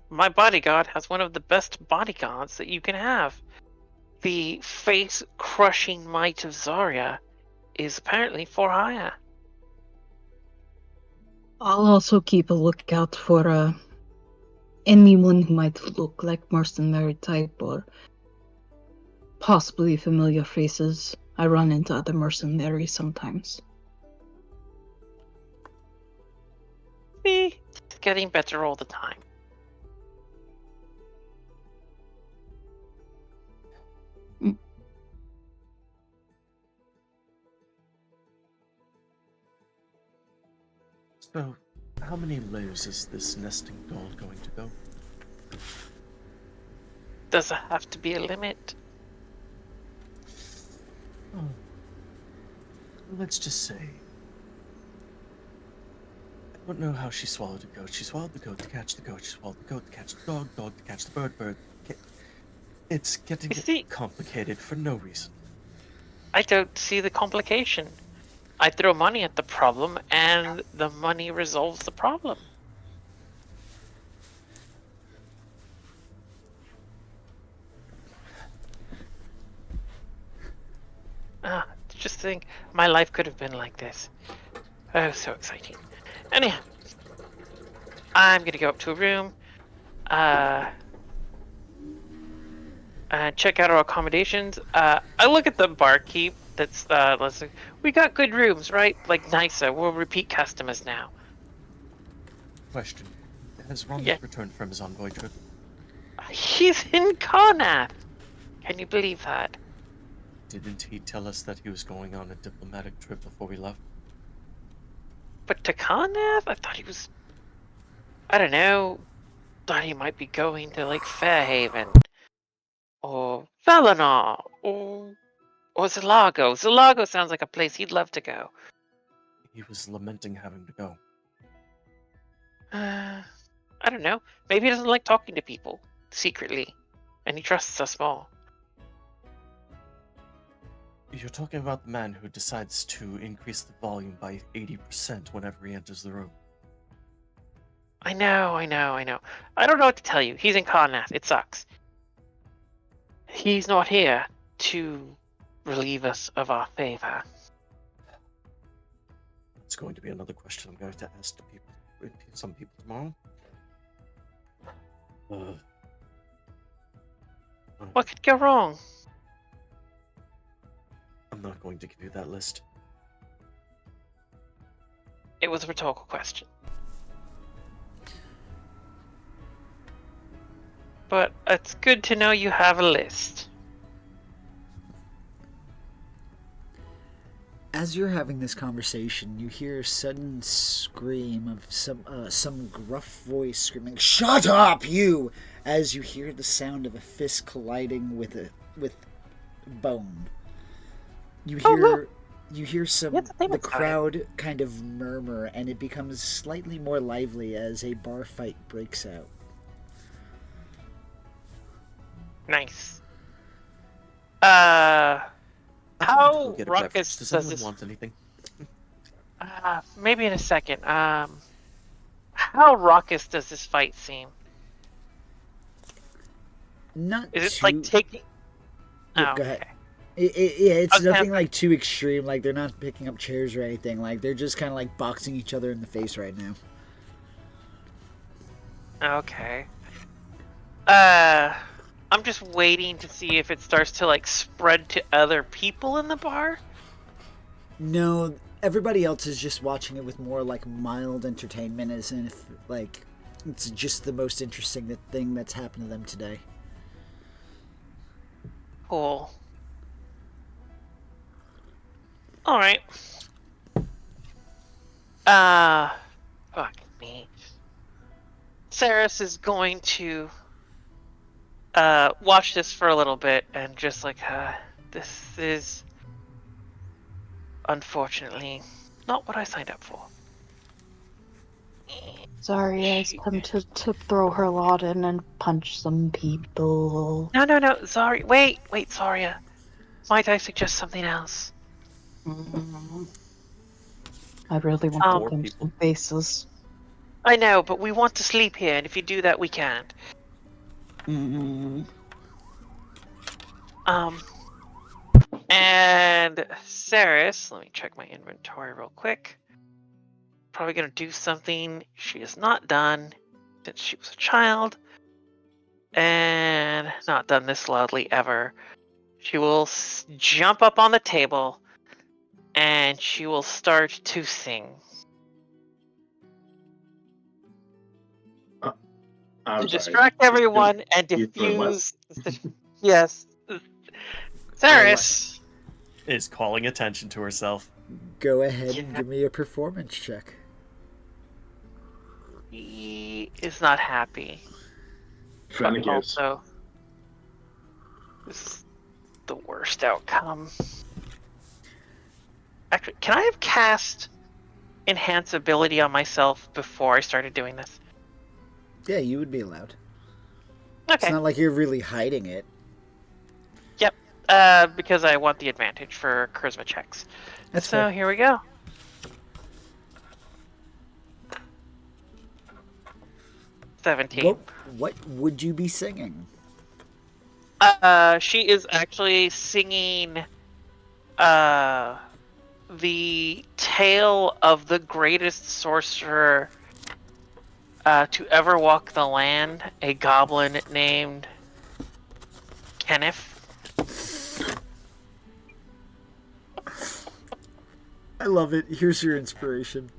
my bodyguard has one of the best bodyguards that you can have. The face-crushing might of Zarya is apparently for hire. I'll also keep a lookout for anyone who might look like mercenary type or possibly familiar faces. I run into other mercenaries sometimes. See, it's getting better all the time. So, how many layers is this nesting doll going to go? Does there have to be a limit? Oh. Let's just say... I don't know how she swallowed a goat. She swallowed the goat to catch the goat. She swallowed the goat to catch the dog. Dog to catch the bird. Bird. It's getting You see- complicated for no reason. I don't see the complication. I throw money at the problem, and the money resolves the problem. Just think, my life could have been like this. Oh, so exciting. Anyhow, I'm gonna go up to a room, check out our accommodations. I look at the barkeep. That's listen. We got good rooms, right? Like Nysa. We're repeat customers now. question. Has Ron Yeah. returned from his envoy trip? He's in Karnath. Can you believe that? Didn't he tell us that he was going on a diplomatic trip before we left? But to Karnath? I thought he was... I don't know. Thought he might be going to, like, Fairhaven. Or Valinor. Or Zelago. Zelago sounds like a place he'd love to go. He was lamenting having to go. I don't know. Maybe he doesn't like talking to people secretly, and he trusts us more. You're talking about the man who decides to increase the volume by 80% whenever he enters the room. I know. I don't know what to tell you. He's in Karnath. It sucks. He's not here to relieve us of our favor. It's going to be another question I'm going to ask some people tomorrow. What could go wrong? I'm not going to give you that list. It was a rhetorical question. But it's good to know you have a list. As you're having this conversation, you hear a sudden scream of some gruff voice screaming, "Shut up, you!" As you hear the sound of a fist colliding with bone. You hear the crowd kind of murmur, and it becomes slightly more lively as a bar fight breaks out. Nice. Go How get a ruckus beverage. does anyone this? want anything? Maybe in a second. How raucous does this fight seem? Not Is it too... like taking? Yeah, Oh, go ahead. okay. It's Okay. nothing like too extreme. Like they're not picking up chairs or anything. Like they're just kind of like boxing each other in the face right now. Okay. I'm just waiting to see if it starts to like spread to other people in the bar. No, everybody else is just watching it with more like mild entertainment, as if like it's just the most interesting thing that's happened to them today. Cool. All right. Fuck me. Saris is going to watch this for a little bit and just like, this is unfortunately not what I signed up for. Zarya is tempted to throw her lot in and punch some people. No, Zarya. Wait, Zarya. Might I suggest something else? I really want Oh. to punch some faces. I know, but we want to sleep here, and if you do that, we can't. And Saris, let me check my inventory real quick. Probably gonna do something she has not done since she was a child, and not done this loudly ever. She will jump up on the table, and she will start to sing. I'm To sorry. distract everyone and You threw what? diffuse. Yes. Saris. Is calling attention to herself. Go ahead and Yeah. give me a performance check. He is not happy. But Fennec is. also, this is the worst outcome. Actually, can I have cast enhance ability on myself before I started doing this? Yeah, you would be allowed. Okay. It's not like you're really hiding it. Yep. Because I want the advantage for charisma checks. That's so fair. here we go. $17. What would you be singing? She is actually singing the tale of the greatest sorcerer to ever walk the land, a goblin named Kenneth. I love it. Here's your inspiration.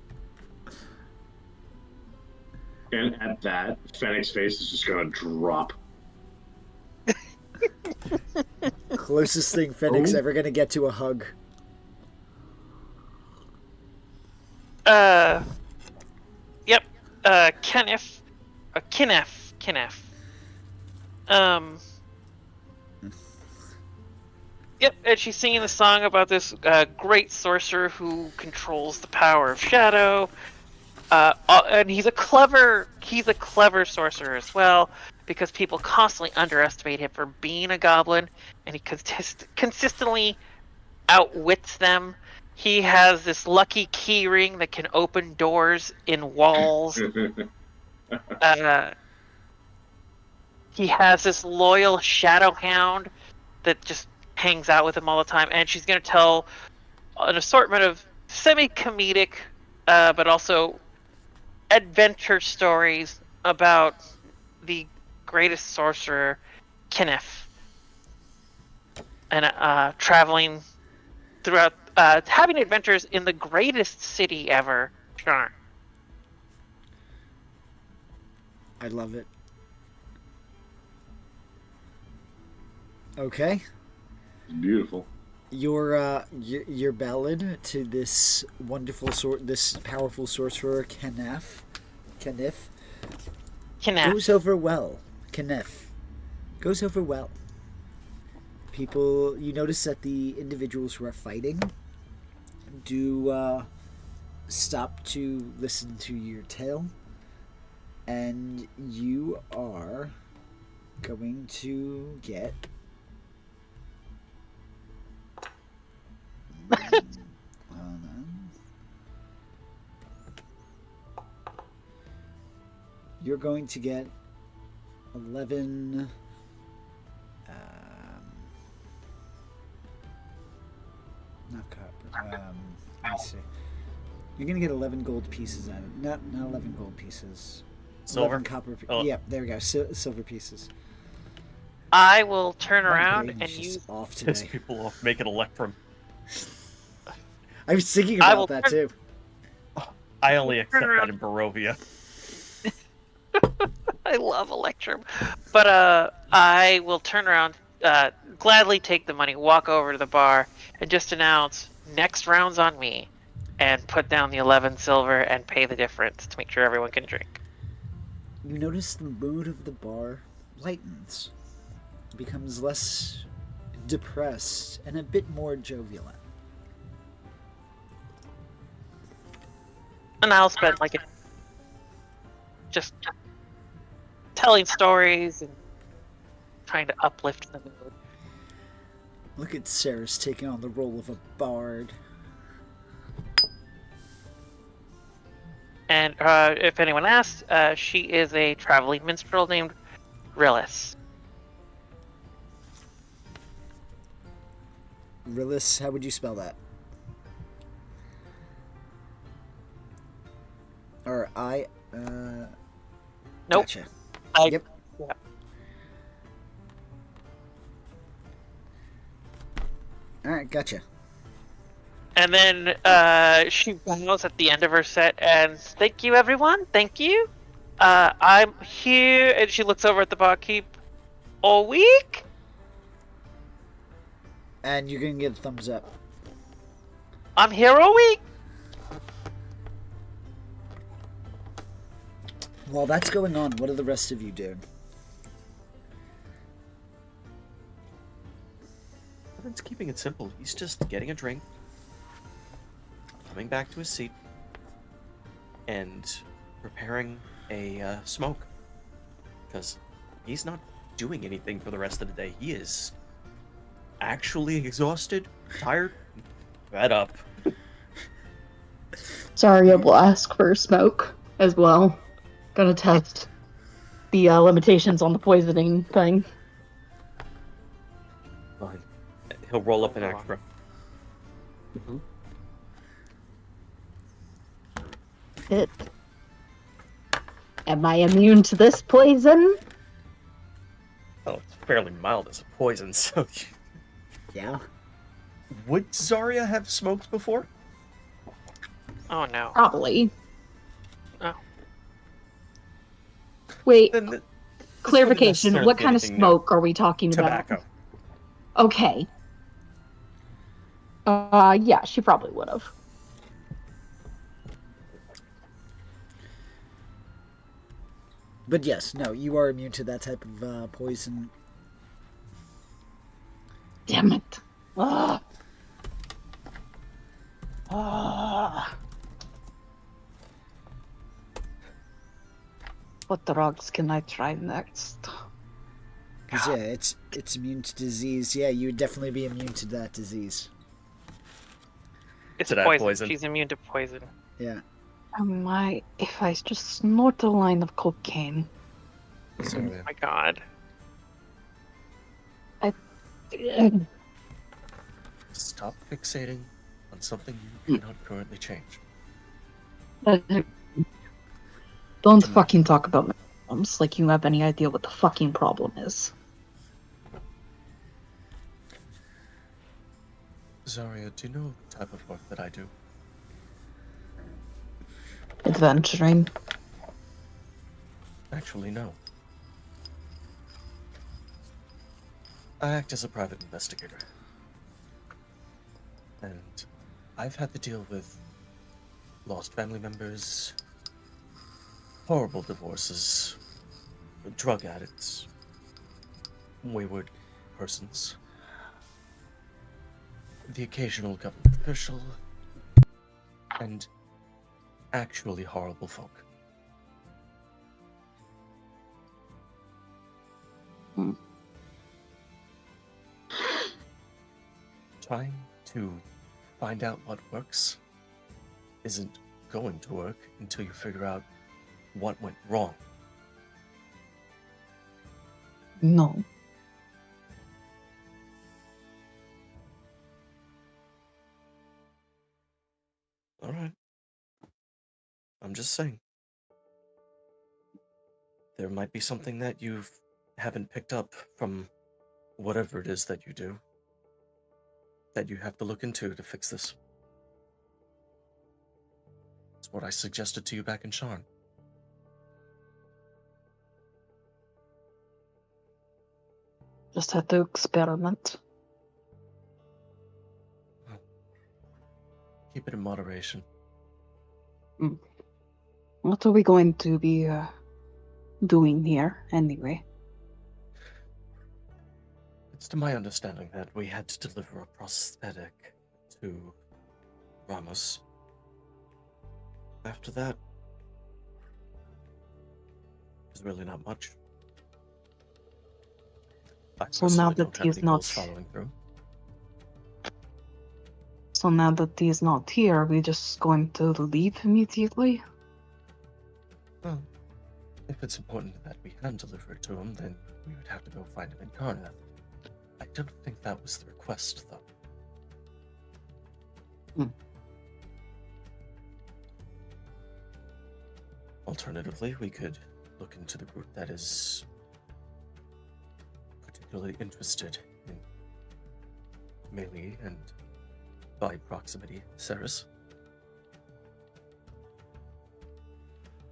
And at that, Fennec's face is just gonna drop. Closest thing Fennec's Oh. ever gonna get to a hug. Yep. Kenneth. Kenneth. Yep, and she's singing the song about this great sorcerer who controls the power of shadow. And he's a clever sorcerer as well, because people constantly underestimate him for being a goblin, and he consistently outwits them. He has this lucky key ring that can open doors in walls. He has this loyal shadow hound that just hangs out with him all the time, and she's going to tell an assortment of semi-comedic, but also adventure stories about the greatest sorcerer, Kenneth, and traveling throughout, having adventures in the greatest city ever, Shar. I love it. Okay. Beautiful. Your ballad to this wonderful this powerful sorcerer Kenneth Kenneth. goes over well. Kenneth goes over well. People, you notice that the individuals who are fighting do stop to listen to your tale, and you are going to get you're going to get 11 not copper, let me see, you're gonna get 11 gold pieces out of it. Not 11 gold pieces, Silver? 11 copper. Oh. Yeah, there we go. Silver pieces. I will turn My around brain and is use. just off Piss today. people off. Make it Electrum. I was thinking I about will that turn- too. I only accept around. that in Barovia. I love Electrum, but I will turn around, gladly take the money, walk over to the bar, and just announce next round's on me, and put down the 11 silver and pay the difference to make sure everyone can drink. You notice the mood of the bar lightens, becomes less depressed, and a bit more jovial. And I'll spend just telling stories and trying to uplift the mood. Look at Saris taking on the role of a bard. And if anyone asks, she is a traveling minstrel named Rillis. Rillis, how would you spell that? Or Nope. Gotcha. Yep. Alright, gotcha. And then she bows at the end of her set and thank you, everyone. Thank you. I'm here, and she looks over at the barkeep. All week. And you're gonna get a thumbs up. I'm here all week. While that's going on, what are the rest of you doing? It's keeping it simple. He's just getting a drink, coming back to his seat, and preparing a smoke. Because he's not doing anything for the rest of the day. He is actually exhausted, tired, fed up. Zarya will ask for a smoke as well. Gonna test the limitations on the poisoning thing. Fine. He'll roll up an extra. It. Am I immune to this poison? Oh, it's fairly mild as a poison, so... Yeah? Would Zarya have smoked before? Oh no. Probably. Wait, Then this wouldn't clarification. necessarily What be kind of anything new. smoke are we talking about? Tobacco. Okay. Yeah, she probably would have. But yes, no, you are immune to that type of poison. Damn it. Ugh. Ugh. What drugs can I try next? Because, yeah, it's immune to disease. Yeah, you would definitely be immune to that disease. It's To that poison. poison. She's immune to poison. Yeah. If I just snort a line of cocaine. Oh my god. Stop fixating on something you cannot currently change. Don't fucking talk about my problems like you have any idea what the fucking problem is. Zarya, do you know the type of work that I do? Adventuring. Actually, no. I act as a private investigator. And I've had to deal with lost family members, horrible divorces, drug addicts, wayward persons, the occasional government official, and actually horrible folk. Trying to find out what works isn't going to work until you figure out what went wrong. No. Alright. I'm just saying. There might be something that you haven't picked up from whatever it is that you do that you have to look into to fix this. It's what I suggested to you back in Sharn. Just had to experiment. Keep it in moderation. What are we going to be doing here, anyway? It's to my understanding that we had to deliver a prosthetic to Ramos. After that, there's really not much. I So now personally that don't have he's any not- goals following through. So now that he's not here, are we just going to leave immediately? Well, if it's important that we hand deliver it to him, then we would have to go find him in Karnath. I don't think that was the request, though. Alternatively, we could look into the group that is particularly interested in melee and, by proximity, Ceres.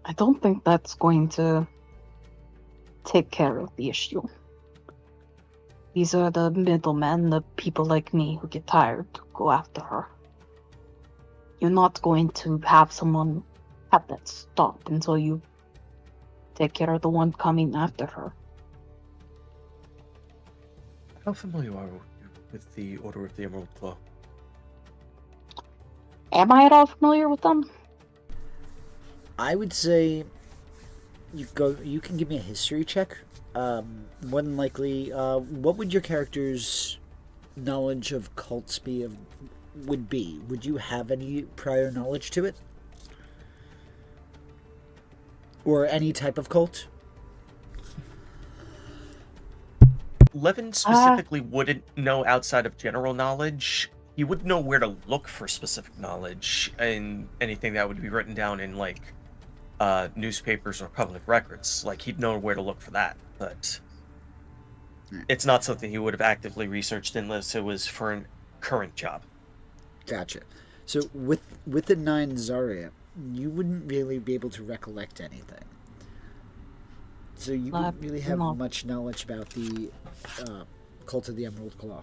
I don't think that's going to take care of the issue. These are the middlemen, the people like me who get tired to go after her. You're not going to have someone have that stop until you take care of the one coming after her. How familiar are you with the Order of the Emerald Claw? Am I at all familiar with them? I would say you can give me a history check. More than likely, what would your character's knowledge of cults would be? Would you have any prior knowledge to it? Or any type of cult? Levin specifically wouldn't know outside of general knowledge. He wouldn't know where to look for specific knowledge and anything that would be written down in, like, newspapers or public records. Like, he'd know where to look for that, but it's not something he would have actively researched unless it was for a current job. Gotcha. So with the 9 Zarya, you wouldn't really be able to recollect anything. So you Uh, don't really have no. much knowledge about the Cult of the Emerald Claw.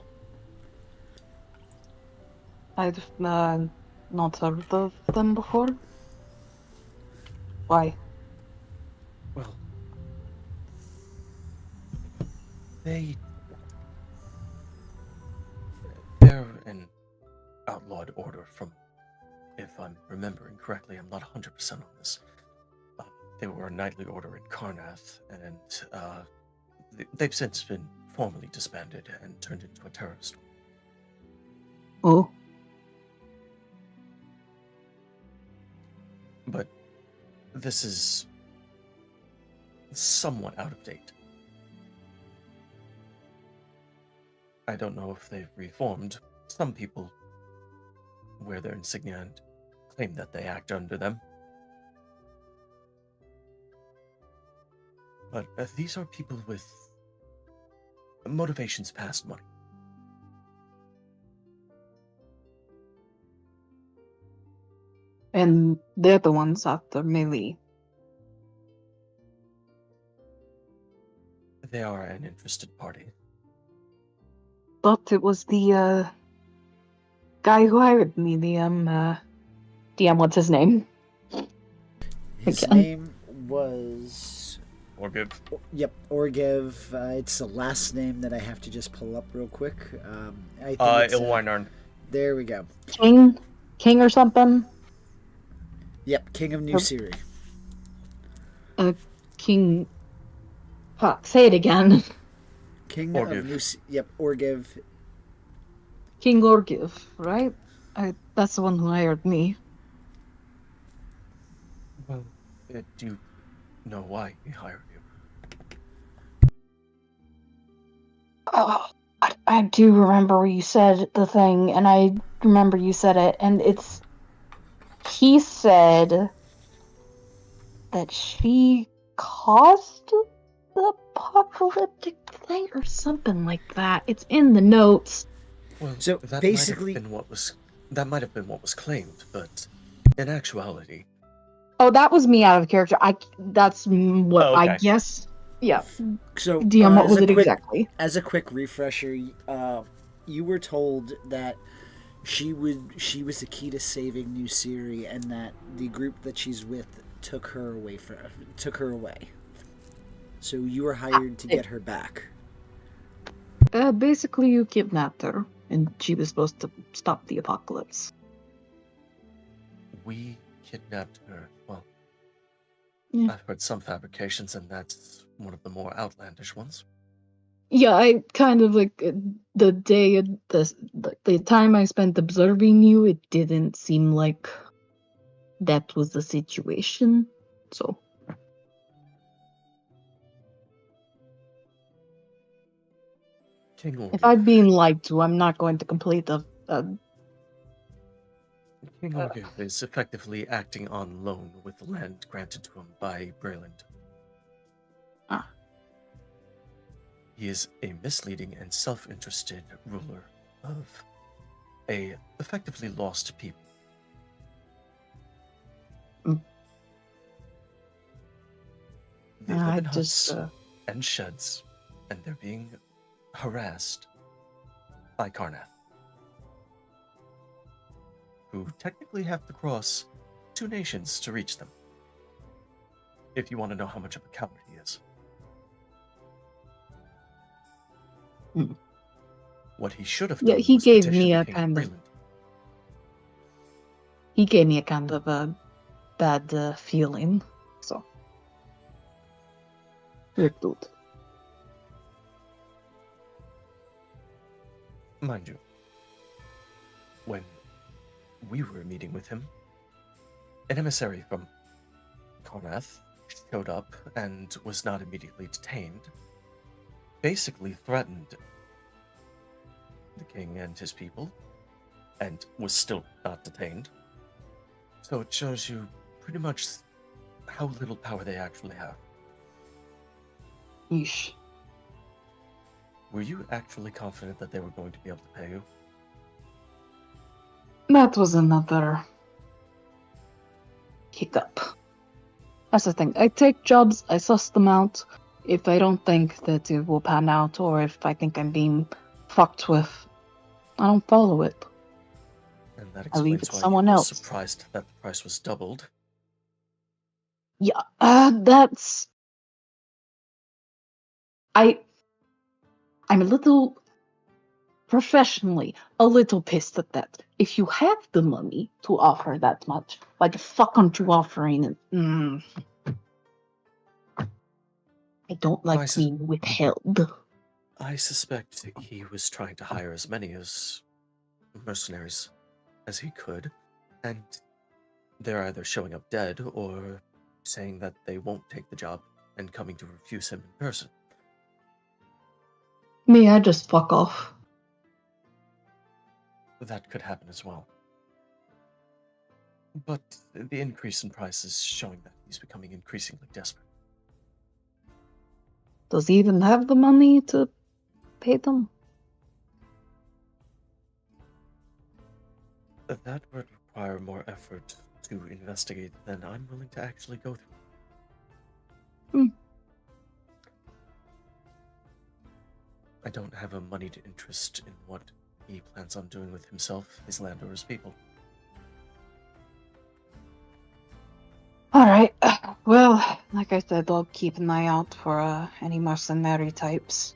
I've not heard of them before. Why? Well, they're an outlawed order from, if I'm remembering correctly, I'm not 100% on this. They were a knightly order in Karnath, and they've since been formally disbanded and turned into a terrorist. Oh, But this is somewhat out of date. I don't know if they've reformed. Some people wear their insignia and claim that they act under them. But these are people with motivations past money. and they're the ones after Melee. They are an interested party. Thought it was the guy who hired me. The DM. What's his name? His Again. name was... Orgiv. Yep, Orgev. It's the last name that I have to just pull up real quick. I think it's, Ilwarnarn. there we go. King or something. Yep, King of New Siri. King. Fuck, say it again. King Orgev. of New Yep, Orgev. King Orgiv, right? That's the one who hired me. Well, do you know why he hired you? Oh, I do remember you said the thing, and I remember you said it, and it's... He said that she caused the apocalyptic thing or something like that. It's in the notes. Well, So, that basically- that might have been what was claimed, but in actuality, Oh, that was me out of character. That's what Oh, I okay. guess. Yeah. So, DM, what as was a it quick- exactly? As a quick refresher, you were told that she was the key to saving New Siri, and that the group that she's with took her away. So you were hired to get her back. Basically, you kidnapped her, and she was supposed to stop the apocalypse. we kidnapped her. Well, Yeah. I've heard some fabrications, and that's one of the more outlandish ones. Yeah, I kind of like the day, the time I spent observing you, it didn't seem like that was the situation. So, King Orgiv. if I'm being lied to, I'm not going to complete King Orgiv is effectively acting on loan with the land granted to him by Breland. Ah. He is a misleading and self-interested ruler of a effectively lost people. Mm. They live I in just huts and sheds, and they're being harassed by Karnath, who technically have to cross 2 nations to reach them. If you want to know how much of a coward he is. Hmm. What he should have Yeah, done he was gave petition me the a King kind of- Breland. he gave me a kind of a bad feeling. So, weird dude. Mind you, when we were meeting with him, an emissary from Karnath showed up and was not immediately detained, basically threatened the king and his people, and was still not detained. So it shows you pretty much how little power they actually have. Yeesh. Were you actually confident that they were going to be able to pay you? That was another hiccup. That's the thing. I take jobs, I suss them out, If I don't think that it will pan out, or if I think I'm being fucked with, I don't follow it. And that I leave explains it why someone you were else. surprised that the price was doubled. Yeah, that's... I'm a little... professionally, a little pissed at that. If you have the money to offer that much, why the fuck aren't you offering it? I don't like Nice. being withheld. I suspect he was trying to hire as many as mercenaries as he could, and they're either showing up dead or saying that they won't take the job and coming to refuse him in person. Me, I just fuck off. That could happen as well. But the increase in price is showing that he's becoming increasingly desperate. Does he even have the money to pay them? That would require more effort to investigate than I'm willing to actually go through. I don't have a moneyed interest in what he plans on doing with himself, his land, or his people. Alright, well, like I said, I'll keep an eye out for any mercenary types.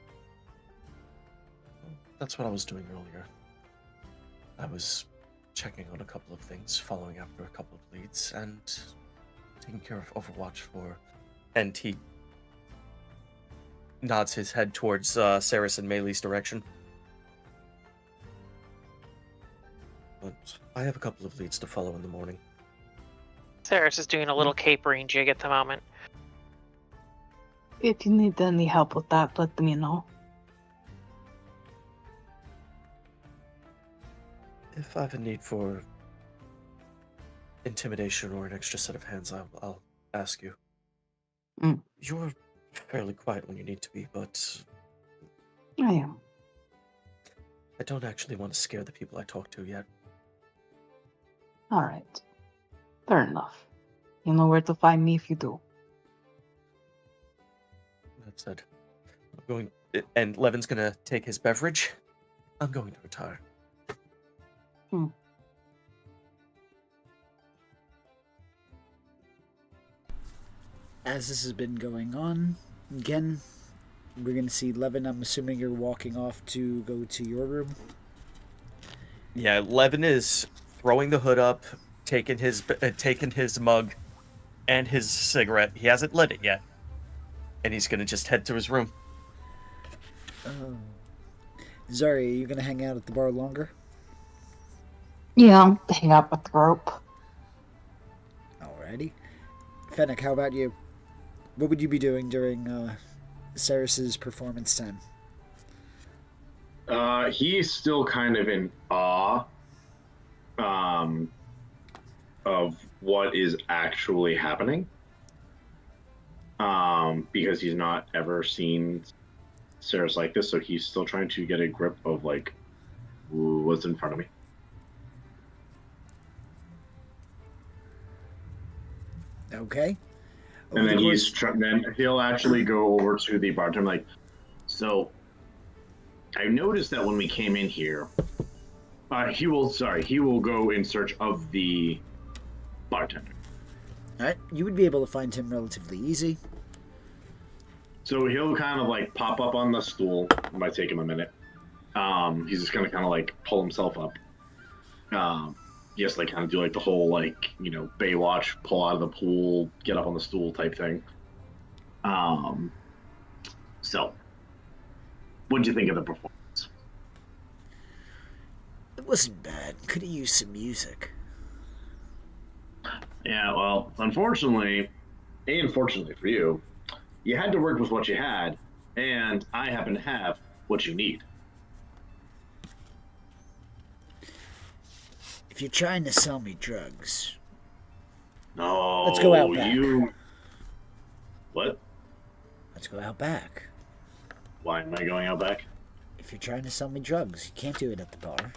That's what I was doing earlier. I was checking on a couple of things, following after a couple of leads, and taking care of Overwatch for... And he nods his head towards Saris and Melee's direction. But I have a couple of leads to follow in the morning. Saris is doing a little capering jig at the moment. If you need any help with that, let me know. If I have a need for intimidation or an extra set of hands, I'll ask you. You're fairly quiet when you need to be, but I am. I don't actually want to scare the people I talk to yet. Alright. Fair enough. You know where to find me if you do. That said, I'm going... And Levin's gonna take his beverage. I'm going to retire. As this has been going on, again, we're going to see Levin. I'm assuming you're walking off to go to your room. Yeah, Levin is throwing the hood up, taking his mug and his cigarette. He hasn't lit it yet. And he's gonna just head to his room. Zari, are you going to hang out at the bar longer? Yeah, I'll hang out with the group. Alrighty. Fennec, how about you? What would you be doing during Saris's performance time? He's still kind of in awe of what is actually happening. Because he's not ever seen Saris like this, so he's still trying to get a grip of like what's in front of me. Okay. And then then he'll actually go over to the bartender like, so I noticed that when we came in here, he will go in search of the bartender. Alright, you would be able to find him relatively easy. So he'll kind of like pop up on the stool. It might take him a minute. He's just gonna kind of like pull himself up. Just like kind of do like the whole like, you know, Baywatch, pull out of the pool, get up on the stool type thing. So what'd you think of the performance? It wasn't bad. Could have used some music. Yeah, well, unfortunately, and fortunately for you, you had to work with what you had, and I happen to have what you need. If you're trying to sell me drugs... No, Let's go out back. What? Let's go out back. Why am I going out back? If you're trying to sell me drugs, you can't do it at the bar.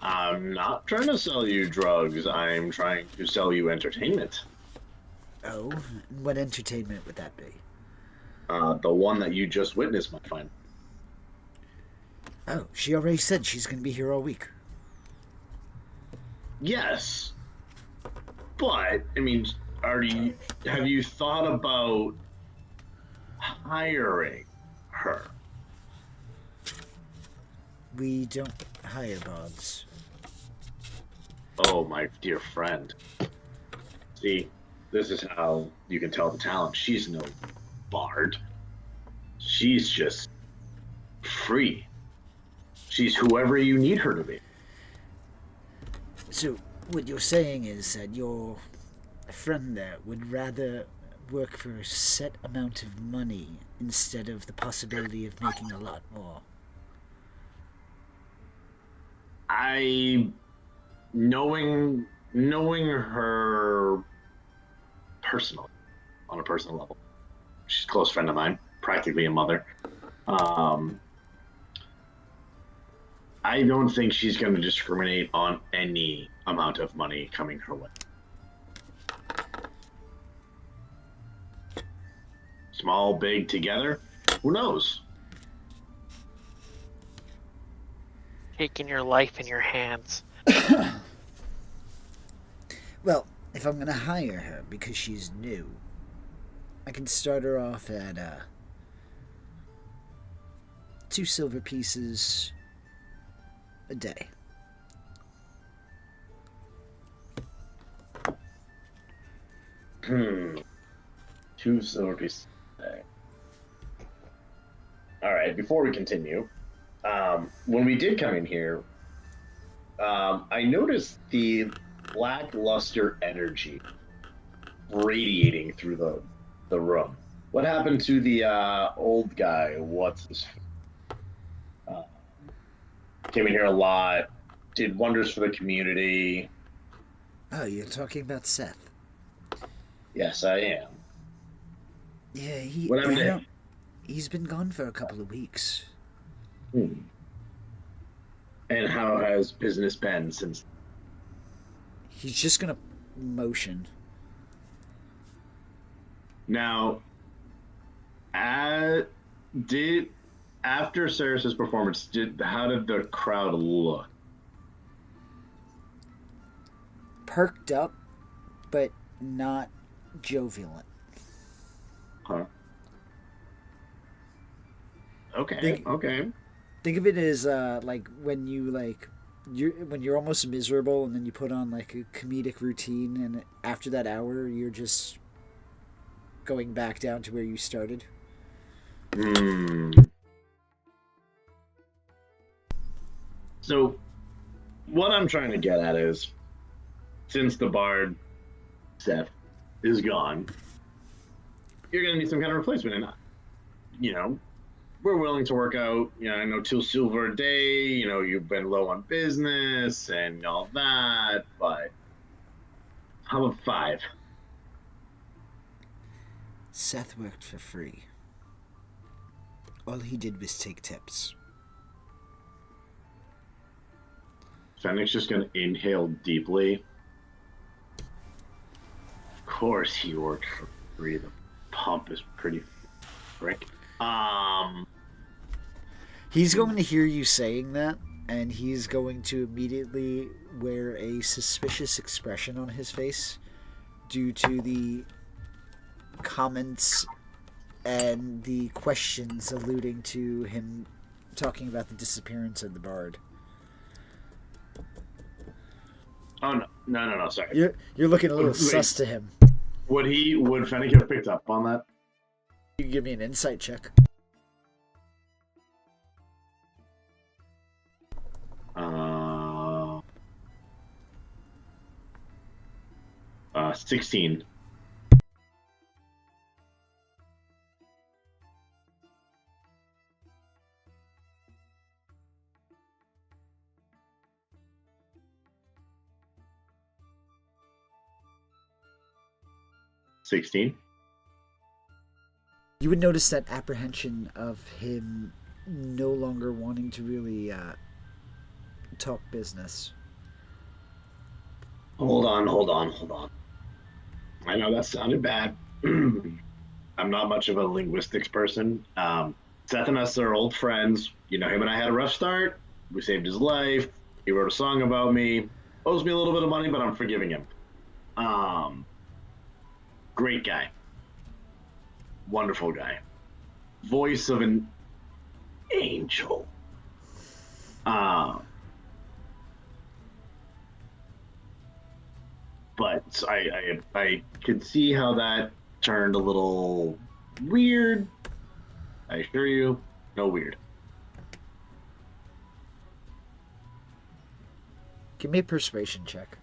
I'm not trying to sell you drugs. I'm trying to sell you entertainment. Oh? What entertainment would that be? The one that you just witnessed, my friend. Oh, she already said she's going to be here all week. Yes, but I mean, have you thought about hiring her? We don't hire bards. Oh, my dear friend. See, this is how you can tell the talent. She's no bard. She's just free. She's whoever you need her to be. So, what you're saying is that your friend there would rather work for a set amount of money instead of the possibility of making a lot more. Knowing her personally, on a personal level, she's a close friend of mine, practically a mother. I don't think she's going to discriminate on any amount of money coming her way. Small, big, together, who knows? Taking your life in your hands. Well, if I'm going to hire her because she's new, I can start her off at 2 silver pieces a day. Hmm. 2 silver pieces a day. All right. Before we continue, when we did come in here, I noticed the lackluster energy radiating through the room. What happened to the old guy? What's his? Came in here a lot, did wonders for the community. Oh, you're talking about Seth. Yes, I am. Yeah, What happened to him? he's been gone for a couple of weeks. And how has business been since? He's just gonna motion. Now, after Saris's performance, how did the crowd look? Perked up, but not jovial. Huh? Okay. Think of it as like when you're almost miserable and then you put on like a comedic routine, and after that hour you're just going back down to where you started. So, what I'm trying to get at is, since the bard, Seth, is gone, you're going to need some kind of replacement. And, we're willing to work out, I know 2 silver a day, you've been low on business and all that, but how about 5? Seth worked for free. All he did was take tips. Fennec's just going to inhale deeply. Of course he worked for free. The pump is pretty frick. He's going to hear you saying that, and he's going to immediately wear a suspicious expression on his face due to the comments and the questions alluding to him talking about the disappearance of the bard. Oh, no, sorry. You're looking a little sus to him. Would Fennec have picked up on that? You can give me an insight check. 16. You would notice that apprehension of him no longer wanting to really talk business. Hold on. I know that sounded bad. I'm not much of a linguistics person. Seth and us are old friends. You know, him and I had a rough start. We saved his life. He wrote a song about me. Owes me a little bit of money, but I'm forgiving him. Great guy. Wonderful guy. Voice of an angel. But I could see how that turned a little weird. I assure you, no weird. Give me a persuasion check.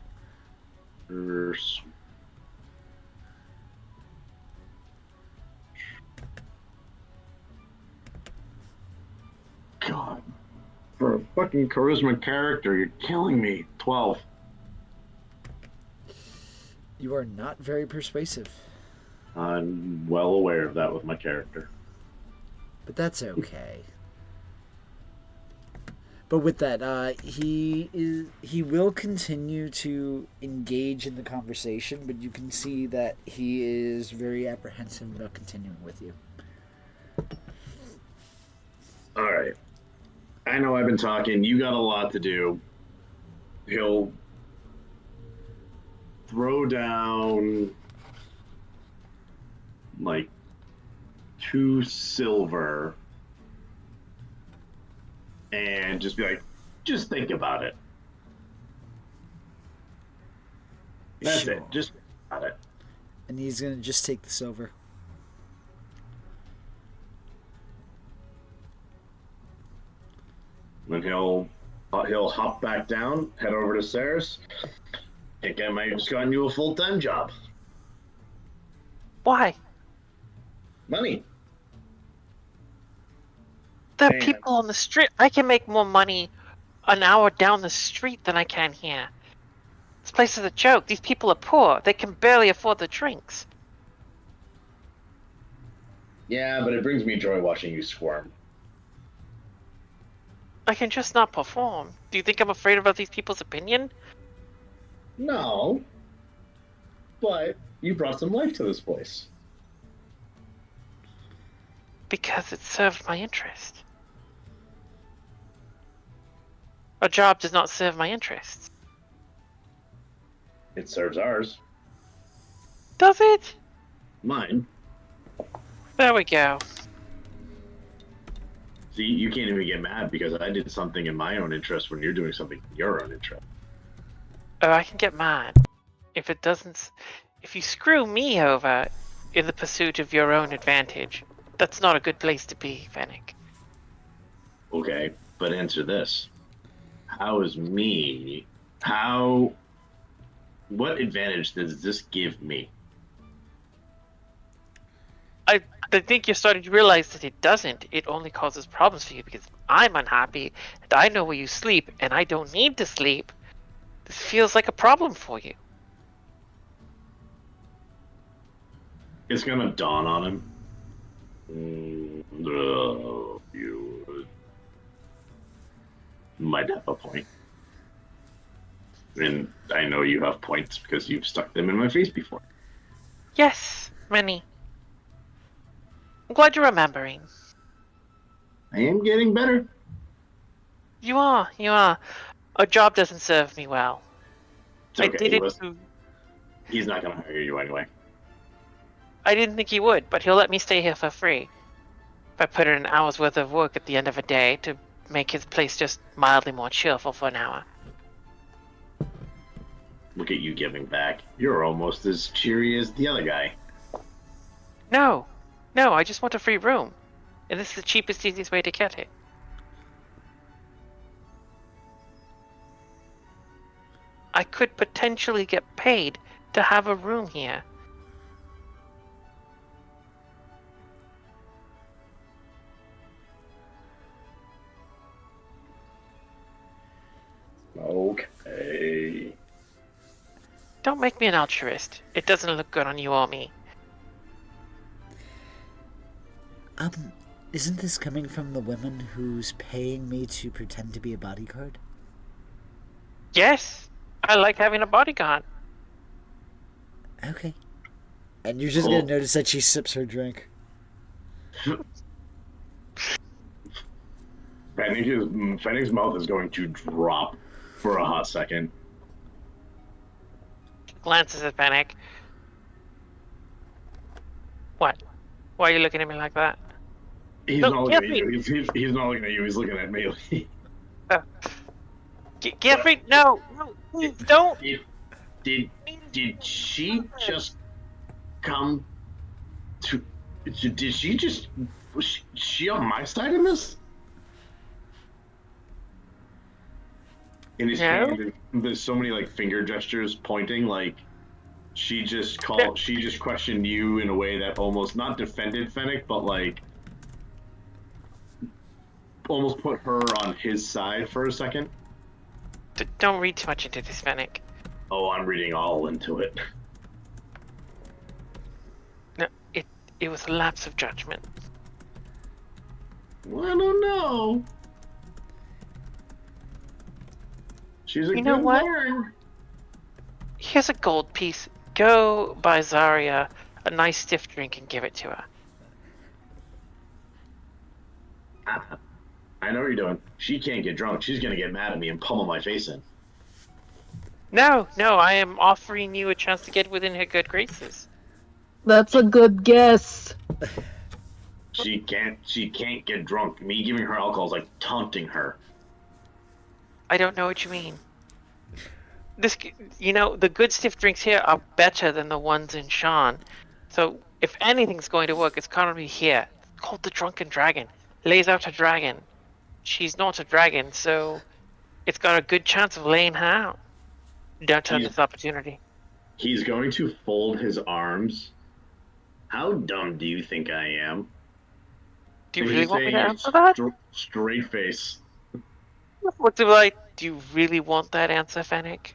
God. For a fucking charisma character, you're killing me. 12. You are not very persuasive, I'm well aware of that with my character. but that's okay. But with that, he will continue to engage in the conversation, but you can see that he is very apprehensive about continuing with you. All right. I know I've been talking. You got a lot to do. He'll throw down like 2 silver and just be like, just think about it. That's Sure. it. Just think about it. And he's gonna just take the silver. Then he'll hop back down, head over to Saris. Think I might have just gotten you a full-time job. Why? Money. There are Damn. people on the street. I can make more money an hour down the street than I can here. This place is a joke. These people are poor. They can barely afford the drinks. Yeah, but it brings me joy watching you squirm. I can just not perform. Do you think I'm afraid about these people's opinion? No. But you brought some life to this place. Because it served my interest. A job does not serve my interests. It serves ours. Does it? Mine. There we go. See, you can't even get mad because I did something in my own interest when you're doing something in your own interest. Oh, I can get mad. If it doesn't... If you screw me over in the pursuit of your own advantage, that's not a good place to be, Fennec. Okay, but answer this. How is me... What advantage does this give me? I think you're starting to realize that it doesn't. It only causes problems for you because I'm unhappy, and I know where you sleep, and I don't need to sleep. This feels like a problem for you. It's gonna dawn on him. You might have a point. And I know you have points because you've stuck them in my face before. Yes, many. I'm glad you're remembering. I am getting better. You are. A job doesn't serve me well. It's okay. I did it Listen, he's not gonna hire you anyway. I didn't think he would, but he'll let me stay here for free. If I put in an hour's worth of work at the end of a day to make his place just mildly more cheerful for an hour. Look at you giving back. You're almost as cheery as the other guy. No, I just want a free room. And this is the cheapest, easiest way to get it. I could potentially get paid to have a room here. Okay. Don't make me an altruist. It doesn't look good on you or me. Isn't this coming from the woman who's paying me to pretend to be a bodyguard? Yes, I like having a bodyguard. Okay. And you're just Oh. gonna notice that she sips her drink. Fennec's mouth is going to drop for a hot second. Glances at Fennec. What? Why are you looking at me like that? He's No, not looking at Jeffrey! you. He's not looking at you. He's looking at Melee. Geoffrey, no, please don't. Did she just come to? Did she just? Was she on my side in this? In his No. hand, there's so many like finger gestures pointing. Like she just called. She just questioned you in a way that almost not defended Fennec, but like almost put her on his side for a second. Don't read too much into this, Fennec. Oh, I'm reading all into it. No, it was a lapse of judgment. Well, I don't know. She's a You know good what? Lord. Here's a gold piece. Go buy Zarya a nice stiff drink and give it to her. I know what you're doing. She can't get drunk. She's gonna get mad at me and pummel my face in. No, I am offering you a chance to get within her good graces. That's a good guess. She can't get drunk. Me giving her alcohol is like taunting her. I don't know what you mean. The good stiff drinks here are better than the ones in Sean. So if anything's going to work, it's gonna be here. It's called the Drunken Dragon. Lays out a dragon. She's not a dragon, so it's got a good chance of laying her out. Don't touch this opportunity. He's going to fold his arms. How dumb do you think I am? Do you And really he's want me to saying it answer that? Straight face. What's it like? Do you really want that answer, Fennec?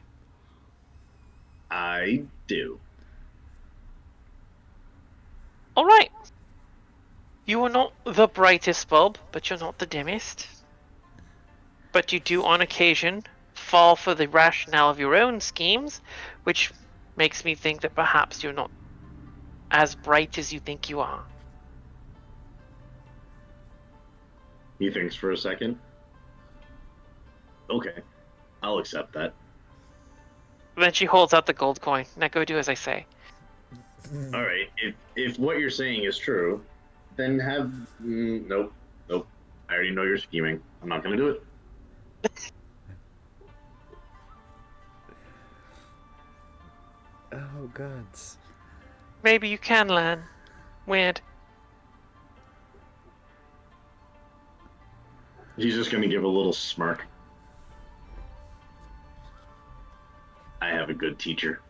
I do. Alright. You are not the brightest bulb, but you're not the dimmest. But you do, on occasion, fall for the rationale of your own schemes, which makes me think that perhaps you're not as bright as you think you are. He thinks for a second. Okay, I'll accept that. Then she holds out the gold coin. Now go do as I say. All right, if what you're saying is true, then have nope. I already know you're scheming. I'm not gonna do it. Oh, gods. Maybe you can learn. Weird. He's just gonna give a little smirk. I have a good teacher.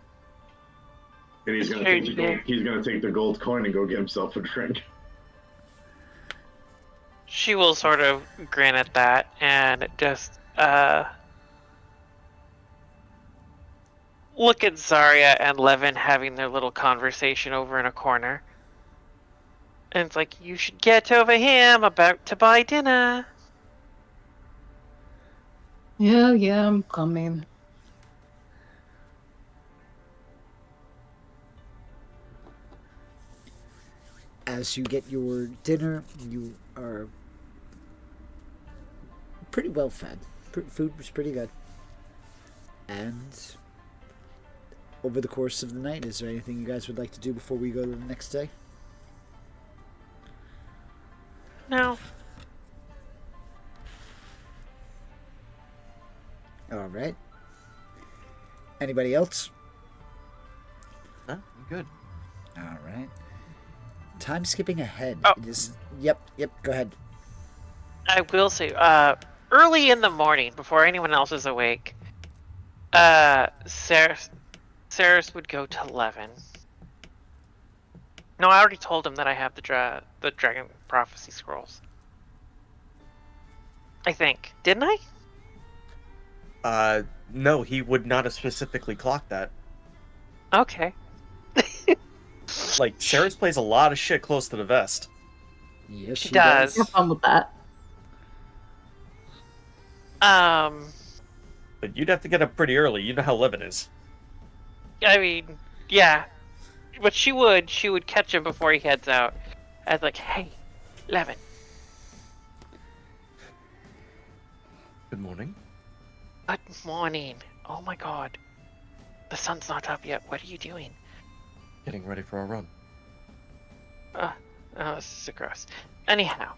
And he's gonna Sure take the you do. gold, he's gonna take the gold coin and go get himself a drink. She will sort of grin at that and just look at Zarya and Levin having their little conversation over in a corner. And it's like, you should get over here, I'm about to buy dinner. Yeah, I'm coming. As you get your dinner, you are pretty well fed. Food was pretty good. And over the course of the night, is there anything you guys would like to do before we go to the next day? No. All right. Anybody else? Huh? I'm good. All right. Time skipping ahead. Oh. It is. Yep. Go ahead. I will say, early in the morning, before anyone else is awake, Saris would go to Levin. No, I already told him that I have the Dragon Prophecy Scrolls. I think. Didn't I? No, he would not have specifically clocked that. Okay. Like, Saris plays a lot of shit close to the vest. Yes, She she does. does. Have fun with that. But you'd have to get up pretty early. You know how Levin is. I mean, yeah. but she would catch him before he heads out. As like, hey, Levin. Good morning. Good morning. Oh my god. The sun's not up yet. What are you doing? Getting ready for a run. Oh, this is so gross. Anyhow,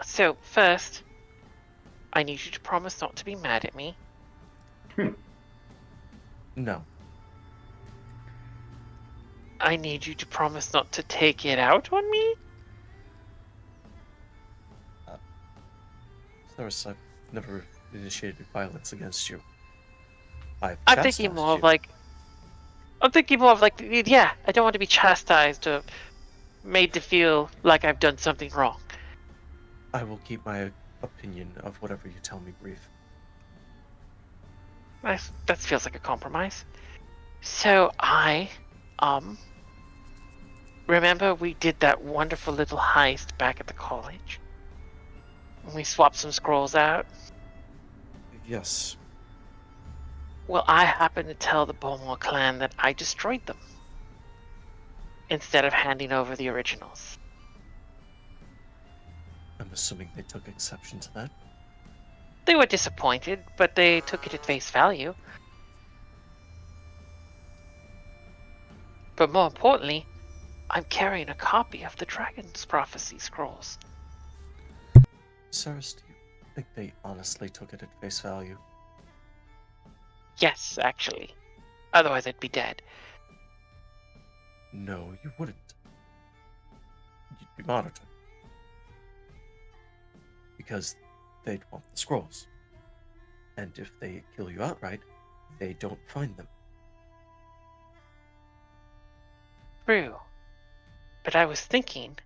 so first, I need you to promise not to be mad at me. No. I need you to promise not to take it out on me. Cyrus, I've never initiated violence against you. I'm thinking more of like, yeah, I don't want to be chastised or made to feel like I've done something wrong. I will keep my opinion of whatever you tell me brief. That feels like a compromise. So remember we did that wonderful little heist back at the college? We swapped some scrolls out? Yes. Well, I happened to tell the Beaumont clan that I destroyed them, instead of handing over the originals. I'm assuming they took exception to that. They were disappointed, but they took it at face value. But more importantly, I'm carrying a copy of the Dragon's Prophecy scrolls. Cyrus, do you think they honestly took it at face value? Yes, actually. Otherwise I'd be dead. No, you wouldn't. You'd be monitored. Because they'd want the scrolls. And if they kill you outright, they don't find them. True. But I was thinking,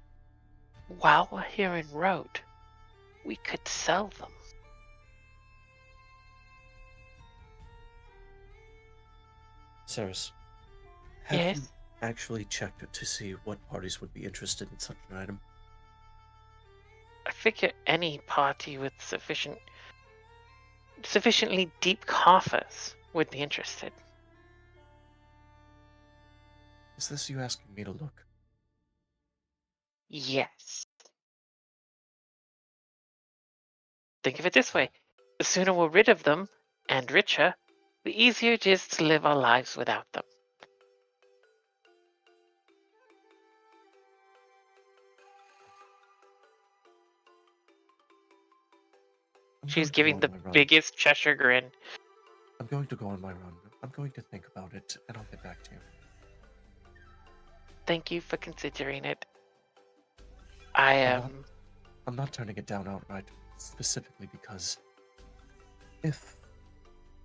while we're here in Road, we could sell them. Cyrus, have Yes? you actually checked to see what parties would be interested in such an item? I figure any party with sufficiently deep coffers would be interested. Is this you asking me to look? Yes. Think of it this way. The sooner we're rid of them, and richer, the easier it is to live our lives without them. I'm She's going giving to the go on my run. biggest Cheshire grin. I'm going to go on my run. I'm going to think about it, and I'll get back to you. Thank you for considering it. I am... I'm not turning it down outright, specifically because if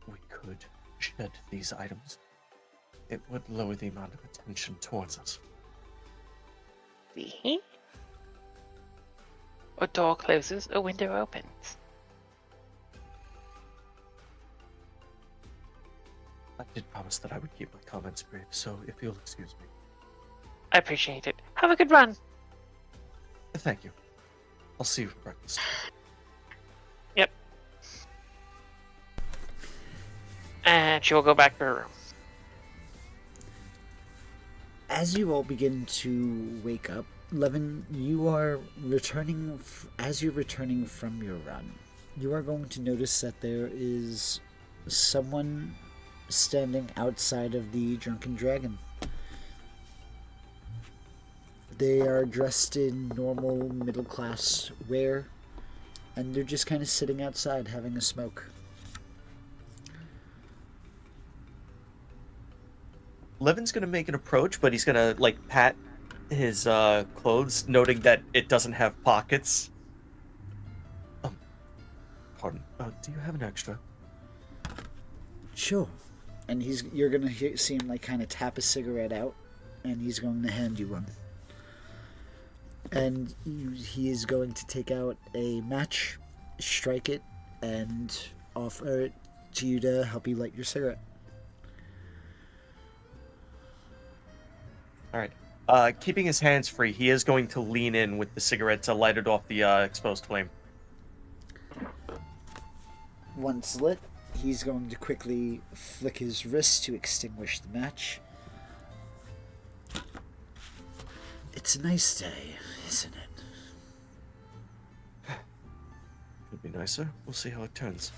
we could shed these items, it would lower the amount of attention towards us. See? A door closes, a window opens. I did promise that I would keep my comments brief, so if you'll excuse me. I appreciate it. Have a good run. Thank you. I'll see you for breakfast. Yep. And she will go back to her room. As you all begin to wake up, Levin, you are returning. As you're returning from your run, you are going to notice that there is someone standing outside of the Drunken Dragon. They are dressed in normal middle-class wear, and they're just kind of sitting outside having a smoke. Levin's gonna make an approach, but he's gonna like pat his clothes, noting that it doesn't have pockets. Pardon. Do you have an extra? Sure. And you're gonna see him like kind of tap a cigarette out, and he's going to hand you one. And he is going to take out a match, strike it, and offer it to you to help you light your cigarette. All right. Keeping his hands free, he is going to lean in with the cigarette to light it off the exposed flame. Once lit, he's going to quickly flick his wrist to extinguish the match. It's a nice day, isn't it? Could be nicer. We'll see how it turns.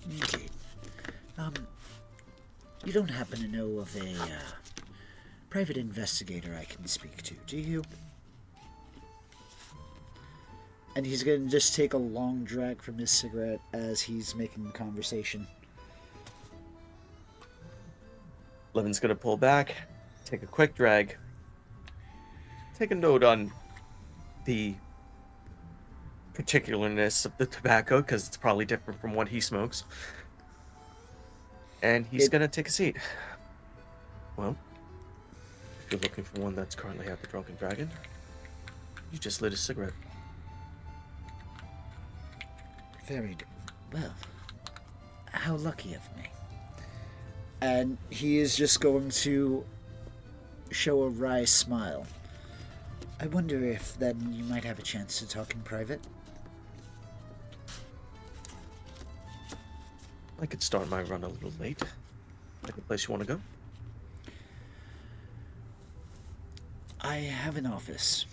Indeed. You don't happen to know of a private investigator I can speak to, do you? And he's going to just take a long drag from his cigarette as he's making the conversation. Levin's gonna pull back, take a quick drag, take a note on the particularness of the tobacco, because it's probably different from what he smokes. And he's gonna take a seat. Well, if you're looking for one that's currently at the Drunken Dragon, you just lit a cigarette. Very well. How lucky of me. And he is just going to show a wry smile. I wonder if then you might have a chance to talk in private. I could start my run a little late. Like a place you want to go? I have an office.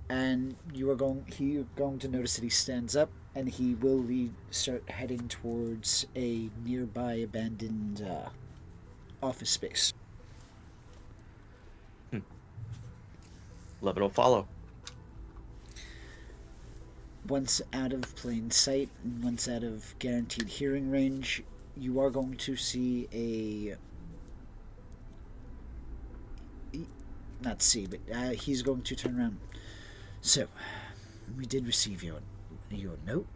And you're going to notice that he stands up and he will start heading towards a nearby abandoned office space. Levin will follow. Once out of plain sight and once out of guaranteed hearing range, you are going to see he's going to turn around. So, we did receive your note,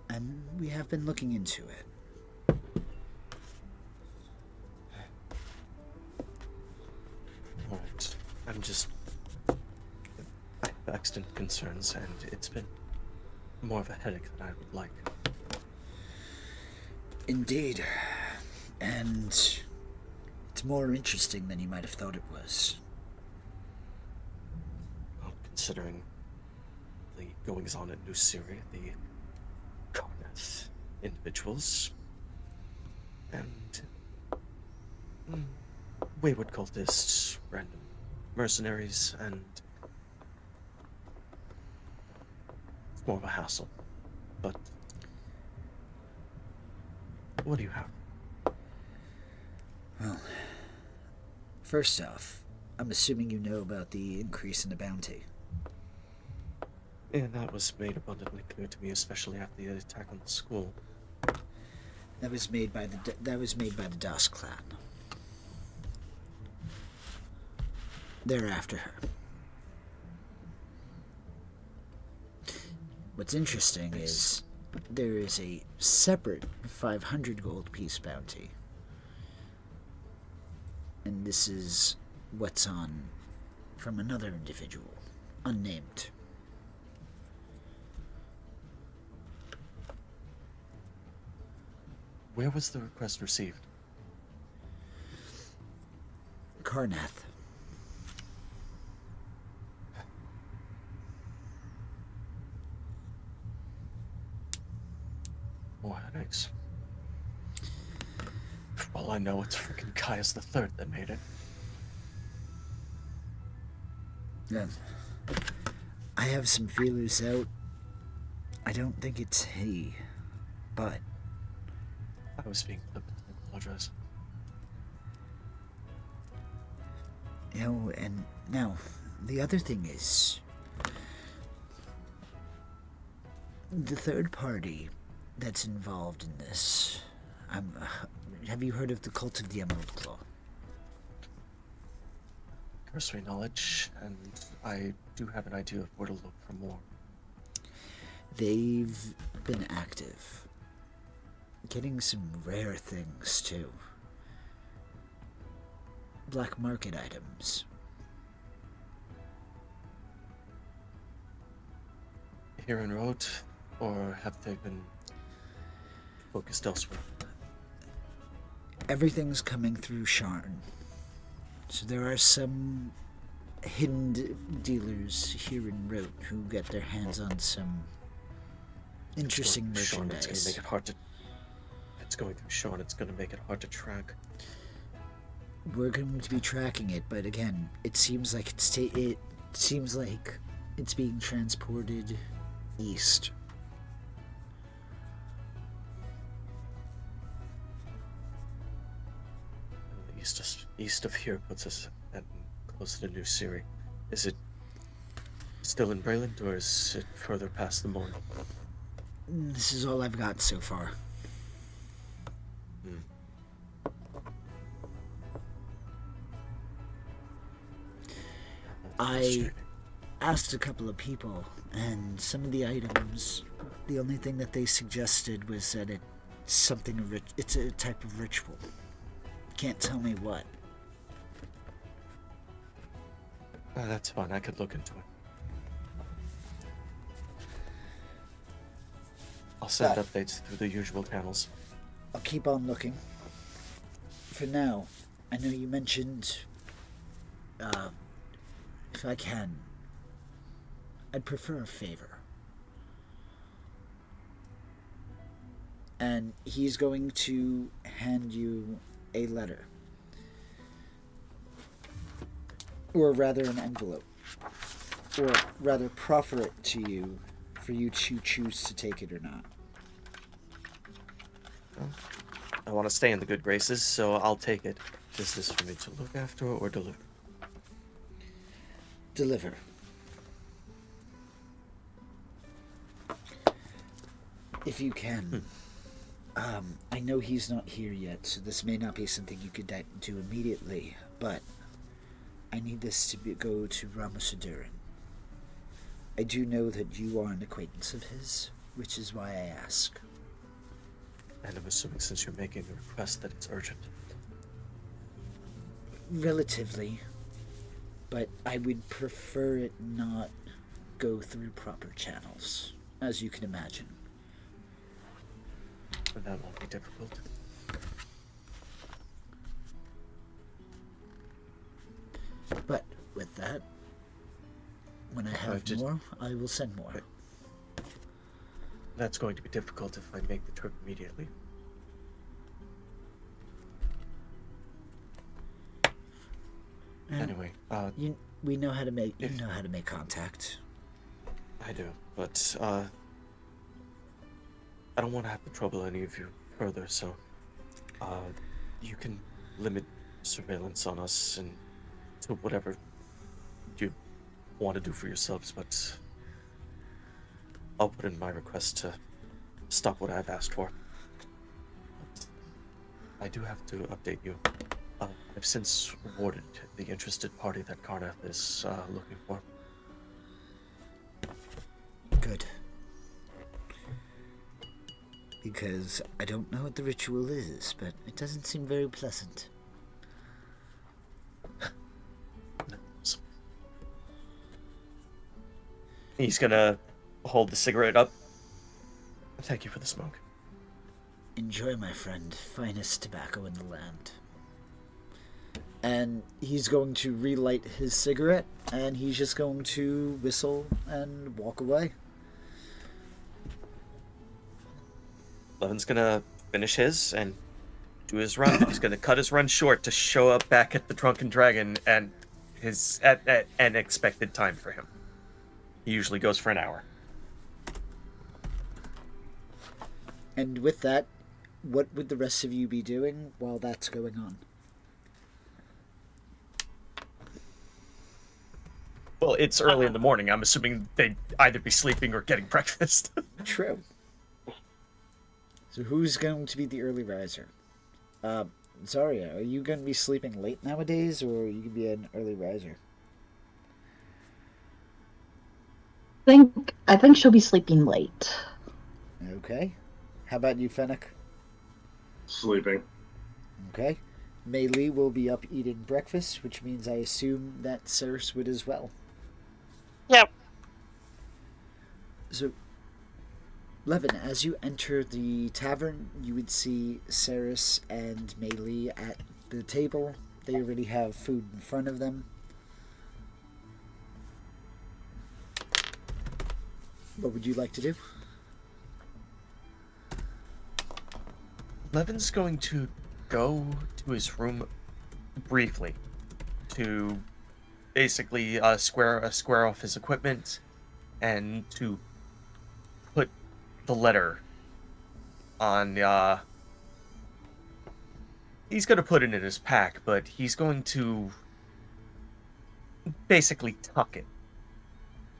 and we have been looking into it. Alright, I'm just extant concerns, and it's been more of a headache than I would like. Indeed. And it's more interesting than you might have thought it was. Well, considering the goings on in New Syria, the Karnath individuals, and wayward cultists, random mercenaries, and it's more of a hassle. But what do you have? Well, first off, I'm assuming you know about the increase in the bounty. Yeah, that was made abundantly clear to me, especially after the attack on the school. That was made by the Das clan. They're after her. What's interesting is there is a separate 500 gold piece bounty. And this is what's on from another individual, unnamed. Where was the request received? Karnath. More headaches. For all I know, it's freaking Caius the Third that made it. Yeah. I have some feelers out. I don't think it's he, but I was being flippant. I apologize. And now, the other thing is, the third party that's involved in this, have you heard of the Cult of the Emerald Claw? Cursory knowledge, and I do have an idea of where to look for more. They've been active. Getting some rare things, too. Black market items. Here en route, or have they been focused elsewhere? Everything's coming through Sharn. So there are some hidden dealers here in Rote who get their hands on some Interesting It's going through Sean, it's merchandise. gonna make it hard to. It's going through Sean. It's gonna make it hard to track. We're going to be tracking it, but again, it seems like it seems like it's being transported east. East of here puts us at close to New Siri. Is it still in Brayland, or is it further past the morning? This is all I've got so far. I asked a couple of people, and some of the items, the only thing that they suggested was that it's a type of ritual. Can't tell me what. That's fine. I could look into it. I'll send updates through the usual channels. I'll keep on looking. For now, I know you mentioned, if I can, I'd prefer a favor. And he's going to hand you a letter. Or rather an envelope. Or rather proffer it to you for you to choose to take it or not. I want to stay in the good graces, so I'll take it. Is this for me to look after or deliver? Deliver. If you can. I know he's not here yet, so this may not be something you could do immediately, but I need this to go to Ramasuduran. I do know that you are an acquaintance of his, which is why I ask. And I'm assuming since you're making a request that it's urgent. Relatively, but I would prefer it not go through proper channels, as you can imagine. But that won't be difficult. But with that, when I have more, I will send more. That's going to be difficult if I make the trip immediately. Anyway, we know how to make. You know how to make contact. I do, but I don't want to have to trouble any of you further. So, you can limit surveillance on us and to whatever you want to do for yourselves. But I'll put in my request to stop what I've asked for. But I do have to update you. I've since rewarded the interested party that Karnath is looking for. Good. Because I don't know what the ritual is, but it doesn't seem very pleasant. He's gonna hold the cigarette up. Thank you for the smoke. Enjoy, my friend. Finest tobacco in the land. And he's going to relight his cigarette, and he's just going to whistle and walk away. Levin's gonna finish his and do his run. He's gonna cut his run short to show up back at the Drunken Dragon and at an expected time for him. He usually goes for an hour. And with that, what would the rest of you be doing while that's going on? Well, it's early in the morning. I'm assuming they'd either be sleeping or getting breakfast. True. So who's going to be the early riser? Zarya, are you going to be sleeping late nowadays, or are you going to be an early riser? I think she'll be sleeping late. Okay. How about you, Fennec? Sleeping. Okay. Mei Li will be up eating breakfast, which means I assume that Ceres would as well. Yep. So, Levin, as you enter the tavern, you would see Ceres and Mei Li at the table. They already have food in front of them. What would you like to do? Levin's going to go to his room briefly to basically square off his equipment and to put the letter on he's going to put it in his pack, but he's going to basically tuck it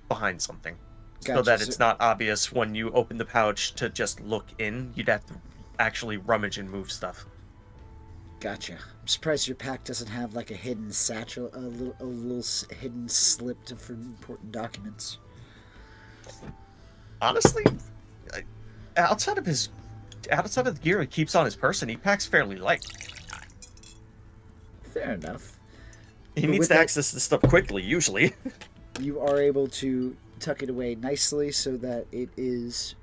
behind something so Gotcha. that it's not obvious when you open the pouch to just look in. You'd have to actually rummage and move stuff. Gotcha. I'm surprised your pack doesn't have like a hidden satchel, a little hidden slip for important documents. Honestly, outside of the gear he keeps on his person, he packs fairly light. Fair enough. He But needs with to that- access this stuff quickly, usually. You are able to tuck it away nicely so that it is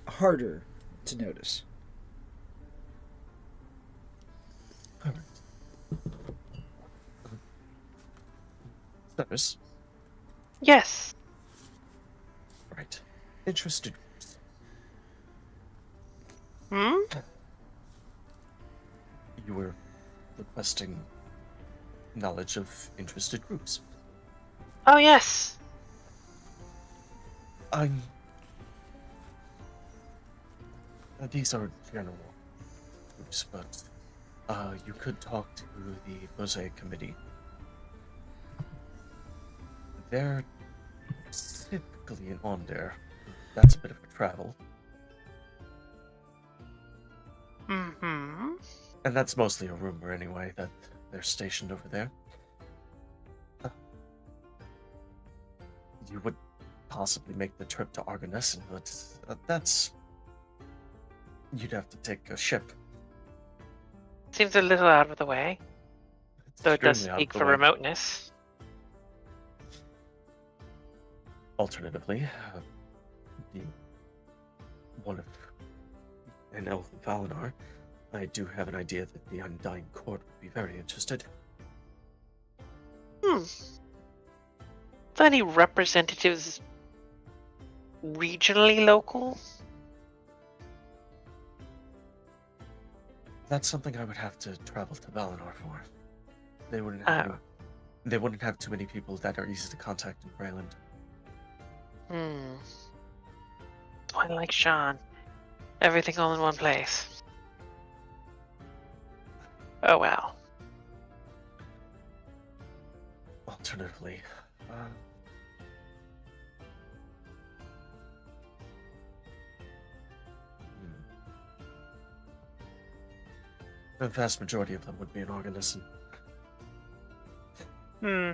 harder to notice. Cyrus, Yes. right. Interested. Hmm? You were requesting knowledge of interested groups. Oh, yes. These are general groups, but you could talk to the Mosaic Committee. They're typically in Onder. That's a bit of a travel. Mm-hmm. And that's mostly a rumor anyway, that they're stationed over there. You would possibly make the trip to Argonessen, but that's... You'd have to take a ship. Seems a little out of the way, It's though it does extremely out of speak the for way. remoteness. Alternatively, one of an elf in Valinor, I do have an idea that the Undying Court would be very interested. Hmm. Are there any representatives regionally local? That's something I would have to travel to Valinor for. They wouldn't Oh. have they wouldn't have too many people that are easy to contact in Greyland. Hmm. I like Sean. Everything all in one place. Oh well. Alternatively, the vast majority of them would be in Argonessen. Hmm.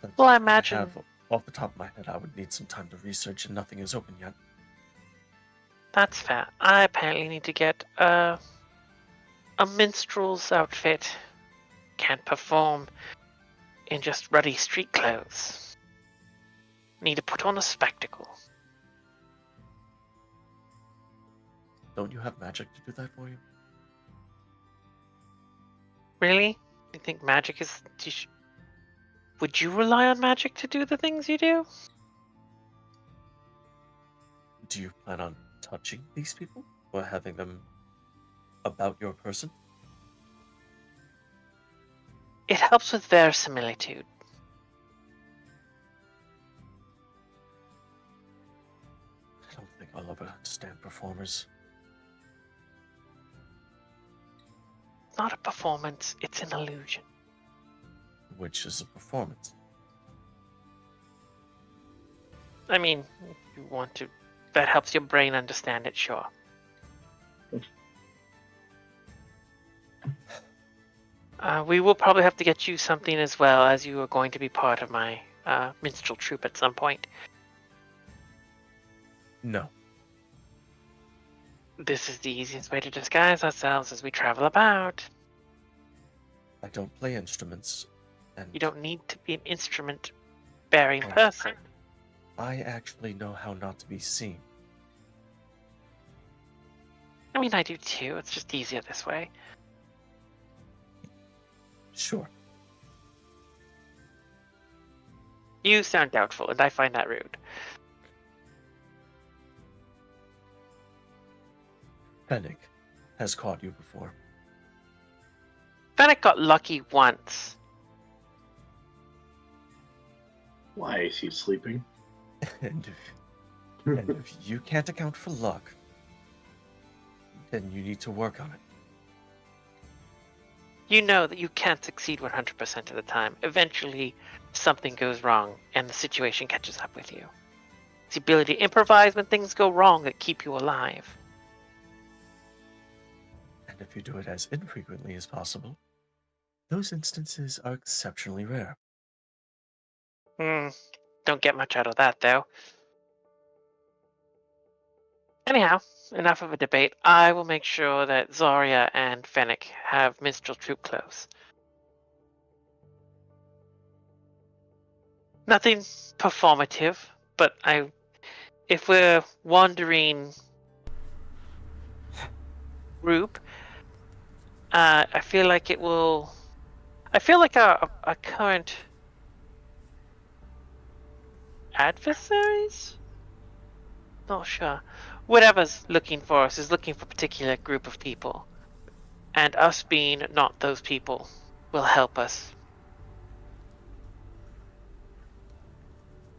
That's Well, I what imagine- have. Off the top of my head, I would need some time to research, and nothing is open yet. That's fair. I apparently need to get a minstrel's outfit. Can't perform in just ruddy street clothes. Need to put on a spectacle. Don't you have magic to do that for you? Really? You think magic is... Would you rely on magic to do the things you do? Do you plan on touching these people? Or having them about your person? It helps with verisimilitude. I don't think I'll ever understand performers. It's not a performance, it's an illusion. Which is a performance. I mean, if you want to... That helps your brain understand it, sure. We will probably have to get you something as well, as you are going to be part of my minstrel troupe at some point. No. This is the easiest way to disguise ourselves as we travel about. I don't play instruments. And You don't need to be an instrument-bearing Oh. person. I actually know how not to be seen. I mean, I do too. It's just easier this way. Sure. You sound doubtful, and I find that rude. Fennec has caught you before. Fennec got lucky once. Why is he sleeping? And if you can't account for luck, then you need to work on it. You know that you can't succeed 100% of the time. Eventually, something goes wrong, and the situation catches up with you. It's the ability to improvise when things go wrong that keep you alive. And if you do it as infrequently as possible, those instances are exceptionally rare. Don't get much out of that, though. Anyhow, enough of a debate. I will make sure that Zarya and Fennec have minstrel troop clothes. Nothing performative, but if we're wandering group, I feel like our current adversaries? Not sure. Whatever's looking for us is looking for a particular group of people. And us being not those people will help us.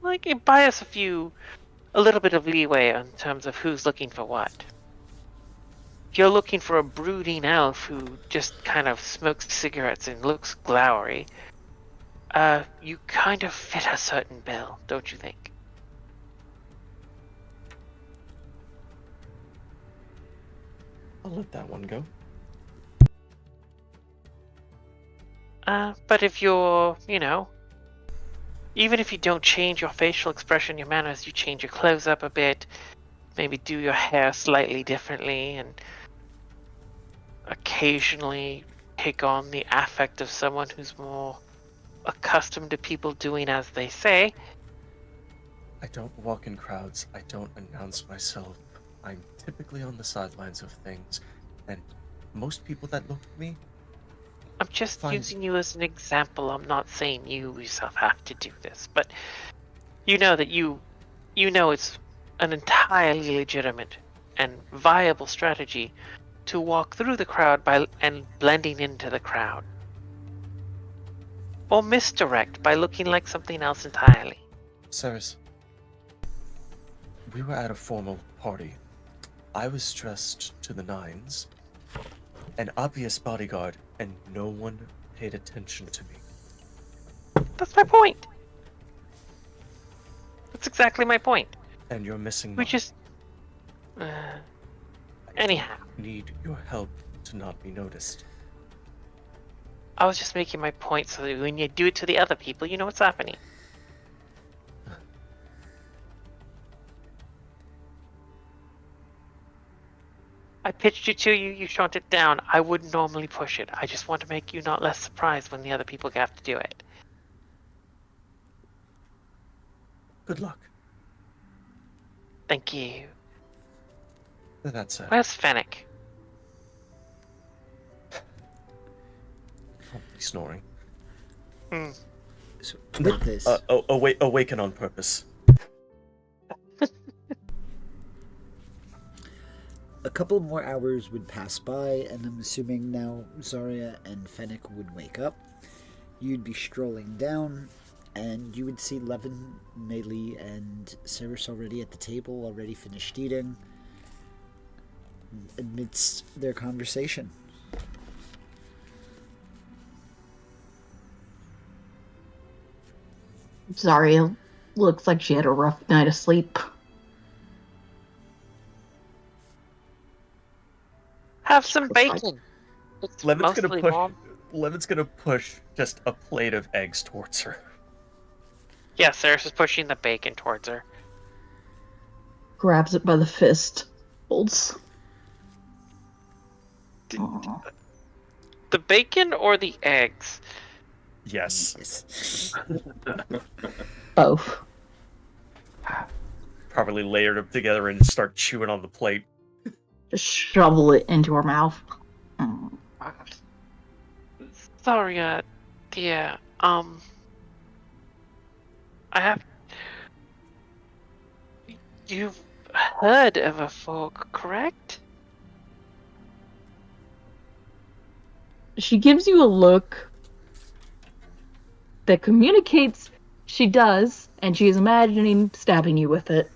Like, it buy us a little bit of leeway in terms of who's looking for what. If you're looking for a brooding elf who just kind of smokes cigarettes and looks glowery, you kind of fit a certain bill, don't you think? I'll let that one go. But if you're, even if you don't change your facial expression, your manners, you change your clothes up a bit, maybe do your hair slightly differently, and occasionally take on the affect of someone who's more accustomed to people doing as they say. I don't walk in crowds. I don't announce myself. I'm typically on the sidelines of things, and most people that look at me... I'm just Fine. using you as an example. I'm not saying you yourself have to do this, but you know that you know it's an entirely legitimate and viable strategy to walk through the crowd and blending into the crowd. Or misdirect by looking like something else entirely. Ceres, we were at a formal party. I was dressed to the nines, an obvious bodyguard, and no one paid attention to me. That's my point. That's exactly my point. And you're missing We mine. just... anyhow. I need your help to not be noticed. I was just making my point so that when you do it to the other people, you know what's happening. I pitched it to you, you shot it down. I wouldn't normally push it. I just want to make you not less surprised when the other people have to do it. Good luck. Thank you. That said, Where's Fennec? probably snoring. So with this, Awaken on purpose. a couple more hours would pass by, and I'm assuming now Zarya and Fennec would wake up. You'd be strolling down, and you would see Levin, Meili, and Ceres already at the table, already finished eating, amidst their conversation. Zarya looks like she had a rough night of sleep. Have some bacon. It's Levin's gonna mostly push. warm. Levin's gonna push just a plate of eggs towards her. Yeah, Ceres is pushing the bacon towards her. Grabs it by the fist. Holds. Aw. The bacon or the eggs? Yes. Yes. Both. Probably layer them together and start chewing on the plate. Just shovel it into her mouth. Mm. Sorry, dear. I have. You've heard of a folk, correct? She gives you a look that communicates she does, and she is imagining stabbing you with it.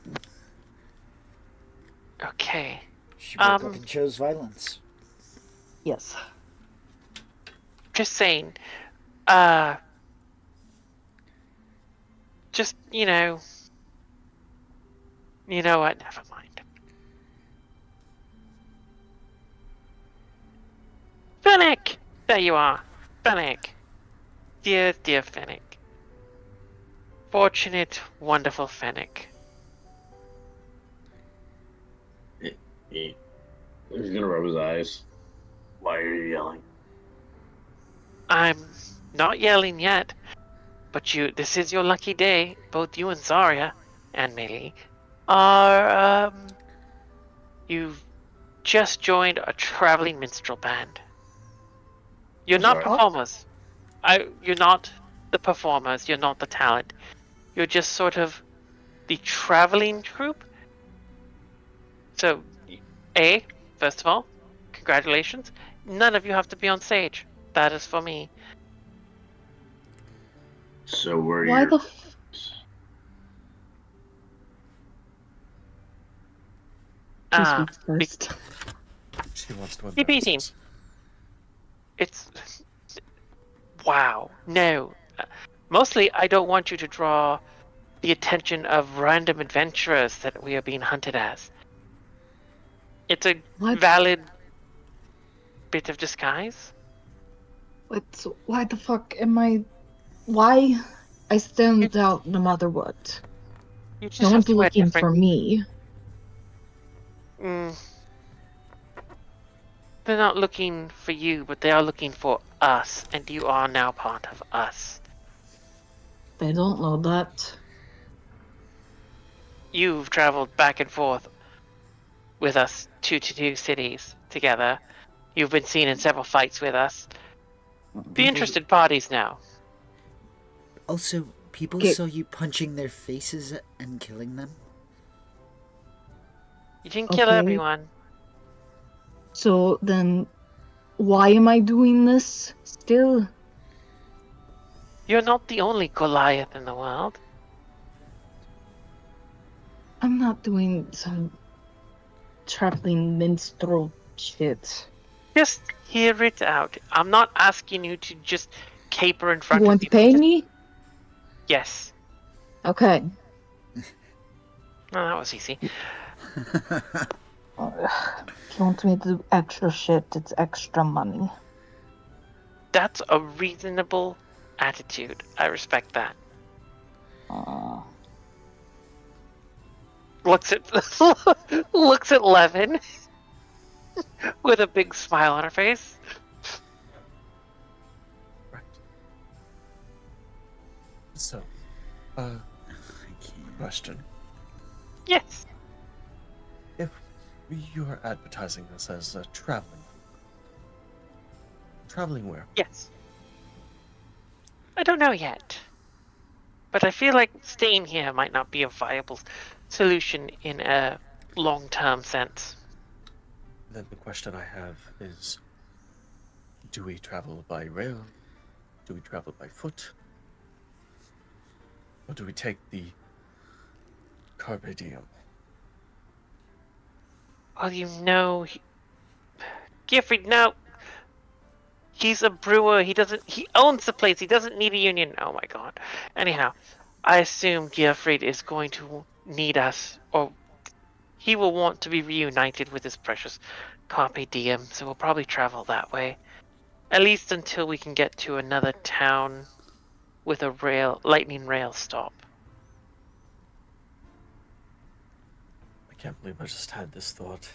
Okay. She woke up and chose violence. Yes. Just saying. Just, you know what? Never mind. Fennec! There you are. Fennec. Dear, dear Fennec. Fortunate, wonderful Fennec. He's gonna rub his eyes. Why are you yelling? I'm not yelling yet, but this is your lucky day. Both you and Zarya, and Melee, are, you've just joined a traveling minstrel band. You're not Sorry. performers. You're not the performers, you're not the talent. You're just sort of the traveling troupe. So, first of all, congratulations. None of you have to be on stage. That is for me. So we're Why your... the Who speaks first? She wants to TP team. embarrass us. It's... Wow. No. Mostly, I don't want you to draw the attention of random adventurers that we are being hunted as. It's a What? valid bit of disguise. Why the fuck am I... Why? I stand out no matter what. You just No have one's to wear looking different... for me. They're not looking for you, but they are looking for us, and you are now part of us. They don't know that. You've traveled back and forth with us to two cities together. You've been seen in several fights with us. The interested parties now. Also, people Okay. saw you punching their faces and killing them. You didn't kill Okay. everyone. So then, why am I doing this still? You're not the only Goliath in the world. I'm not doing some traveling minstrel shit. Just hear it out. I'm not asking you to just caper in front You of want me. to pay Just- me? Yes. Okay. No, that was easy. If you want me to do extra shit, it's extra money. That's a reasonable attitude. I respect that. Looks at Levin with a big smile on her face. Right. So, I can't. question. Yes. If you're advertising this as a traveling where? Yes. I don't know yet. But I feel like staying here might not be a viable solution in a long-term sense. Then the question I have is, do we travel by rail? Do we travel by foot? Or do we take the Carpe Diem? Well, you know, Gifford, no. He's a brewer. He owns the place. He doesn't need a union. Oh my god. Anyhow, I assume Geoffrey is going to need us, or he will want to be reunited with his precious Carpe Diem, so we'll probably travel that way. At least until we can get to another town with a lightning rail stop. I can't believe I just had this thought.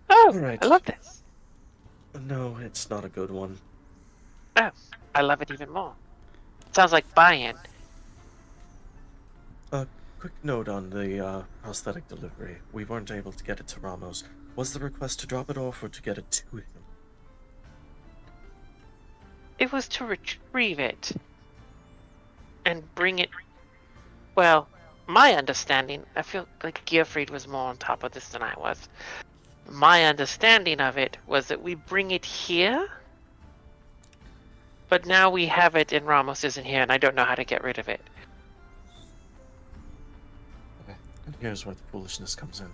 Oh, Right. I love this. No, it's not a good one. Oh, I love it even more. Sounds like buy-in. Quick note on the prosthetic delivery. We weren't able to get it to Ramos. Was the request to drop it off or to get it to him? It was to retrieve it and bring it. Well, my understanding, I feel like Geoffrey was more on top of this than I was. My understanding of it was that we bring it here But now we have it and Ramos isn't here and I don't know how to get rid of it. Okay. And here's where the foolishness comes in.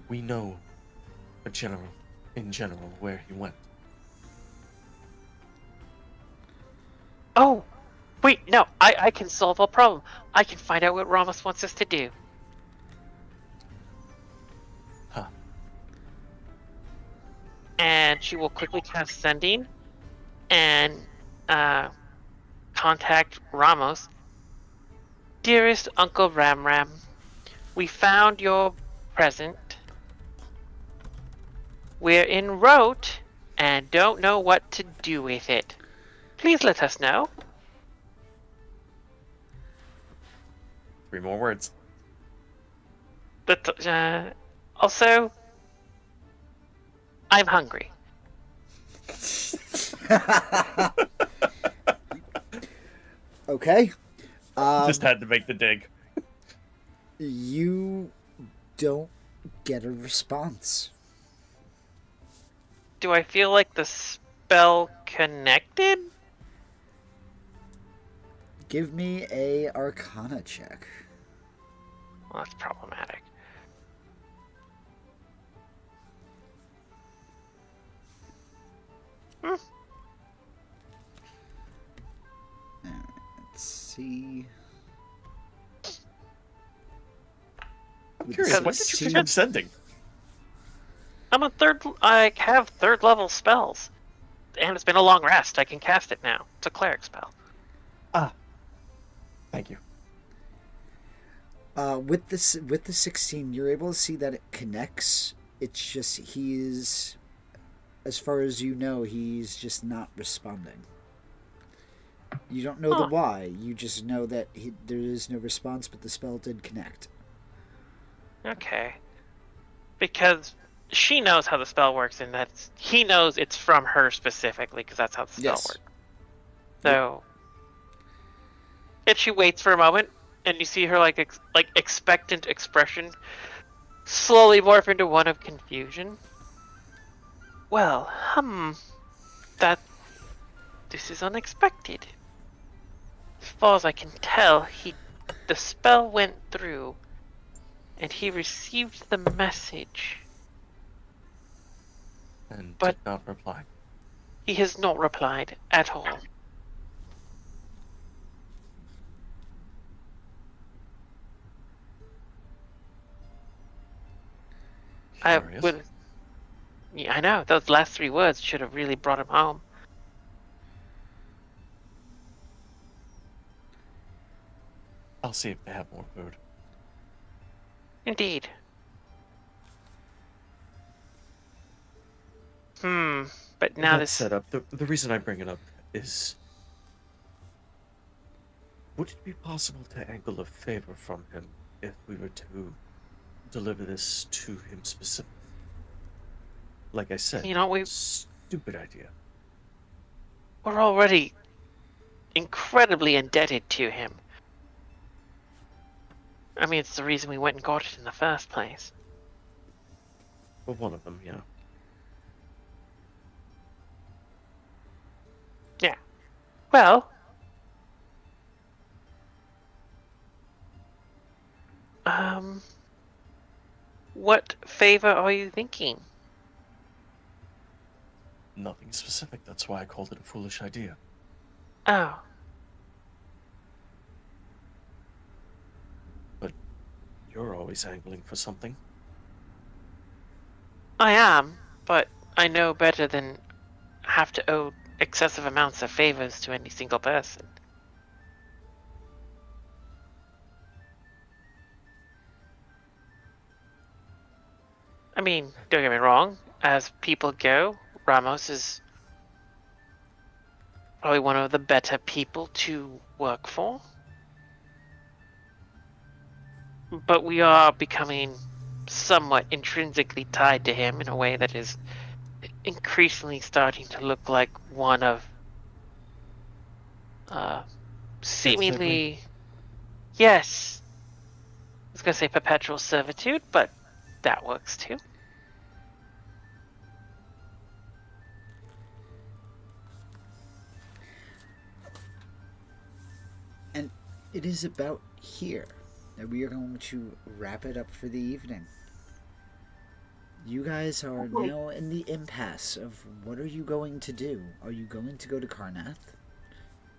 We know in general where he went. Oh! Wait, no, I can solve a problem. I can find out what Ramos wants us to do. Huh. And she will quickly cast Sending and contact Ramos. Dearest Uncle Ramram, we found your present. We're en route and don't know what to do with it. Please let us know. 3 more words. But also, I'm hungry. Okay. Just had to make the dig. You don't get a response. Do I feel like the spell connected? Give me a Arcana check. Well, that's problematic. Let's see. I'm curious, when did you pick up Sending? I have third level spells. And it's been a long rest. I can cast it now. It's a cleric spell. Ah. Thank you. With the 16, you're able to see that it connects. It's just he's, as far as you know, he's just not responding. You don't know the why. You just know that there is no response, but the spell did connect. Okay. Because she knows how the spell works, and he knows it's from her specifically, because that's how the spell works. So, and she waits for a moment, and you see her like expectant expression slowly morph into one of confusion. Well, this is unexpected. As far as I can tell, the spell went through, and he received the message. And But did not reply. he has not replied at all. Curious. Yeah, I know. Those last 3 words should have really brought him home. I'll see if they have more food. Indeed. But now That this... setup, the reason I bring it up is... Would it be possible to angle a favor from him if we were to deliver this to him specifically? Like I said, stupid idea. We're already incredibly indebted to him. I mean, it's the reason we went and got it in the first place. Well, one of them, yeah. Yeah. Well... what favor are you thinking? Nothing specific, that's why I called it a foolish idea. Oh. But you're always angling for something. I am, but I know better than have to owe excessive amounts of favors to any single person. I mean, don't get me wrong, as people go, Ramos is probably one of the better people to work for. But we are becoming somewhat intrinsically tied to him in a way that is increasingly starting to look like one of seemingly... Yes. I was going to say perpetual servitude, but that works too. it is about here that we are going to wrap it up for the evening. You guys are Wait. now in the impasse of what are you going to do? Are you going to go to Karnath?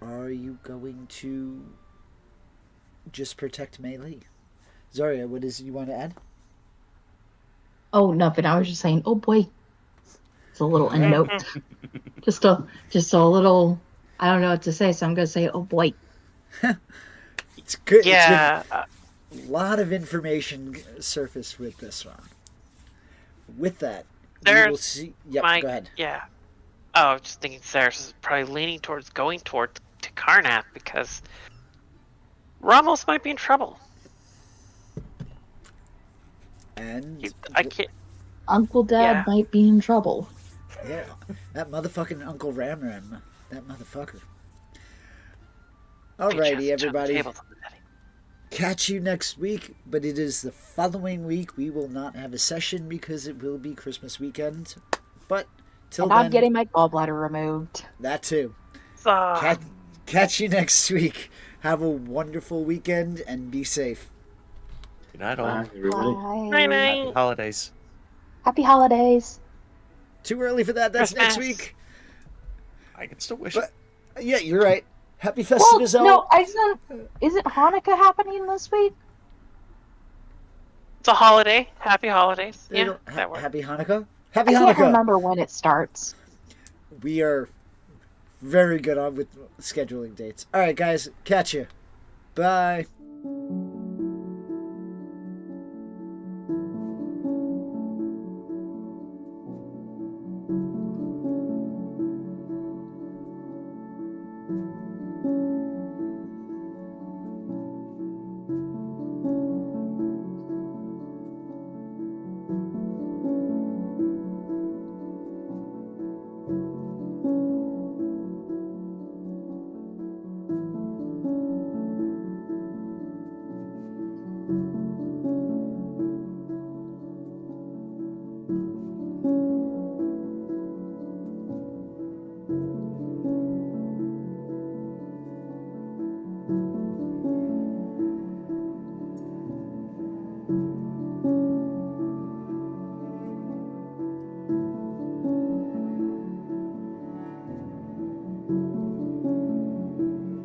Are you going to just protect Mei Li? Zarya, what is it you want to add? Oh, nothing. I was just saying, oh boy. It's a little end note. just a little, I don't know what to say, so I'm going to say, oh boy. It's good. Yeah. It's a lot of information surfaced with this one. With that, we There's will see. Yep, my, go ahead. Yeah. Oh, I was just thinking Ceres is probably leaning towards going toward to Karnath because Ramos might be in trouble. And I can't. Uncle Dad Yeah. might be in trouble. yeah, that motherfucking Uncle Ramram, that motherfucker. Alrighty, everybody. Catch you next week, but it is the following week. We will not have a session because it will be Christmas weekend. But till And then, I'm getting my gallbladder removed. that too. So, Catch you next week. Have a wonderful weekend and be safe. Good night, all. Bye, everybody. Bye. Happy holidays. Happy holidays. Too early for that. That's next Christmas. week. I can still wish. But yeah, you're right. Happy Well, Festivus. no, isn't Hanukkah happening this week? it's a holiday. Happy holidays. There Yeah, you go. that works. Happy Hanukkah. Happy I can't Hanukkah. remember when it starts. We are very good on with scheduling dates. All right, guys. Catch you. Bye.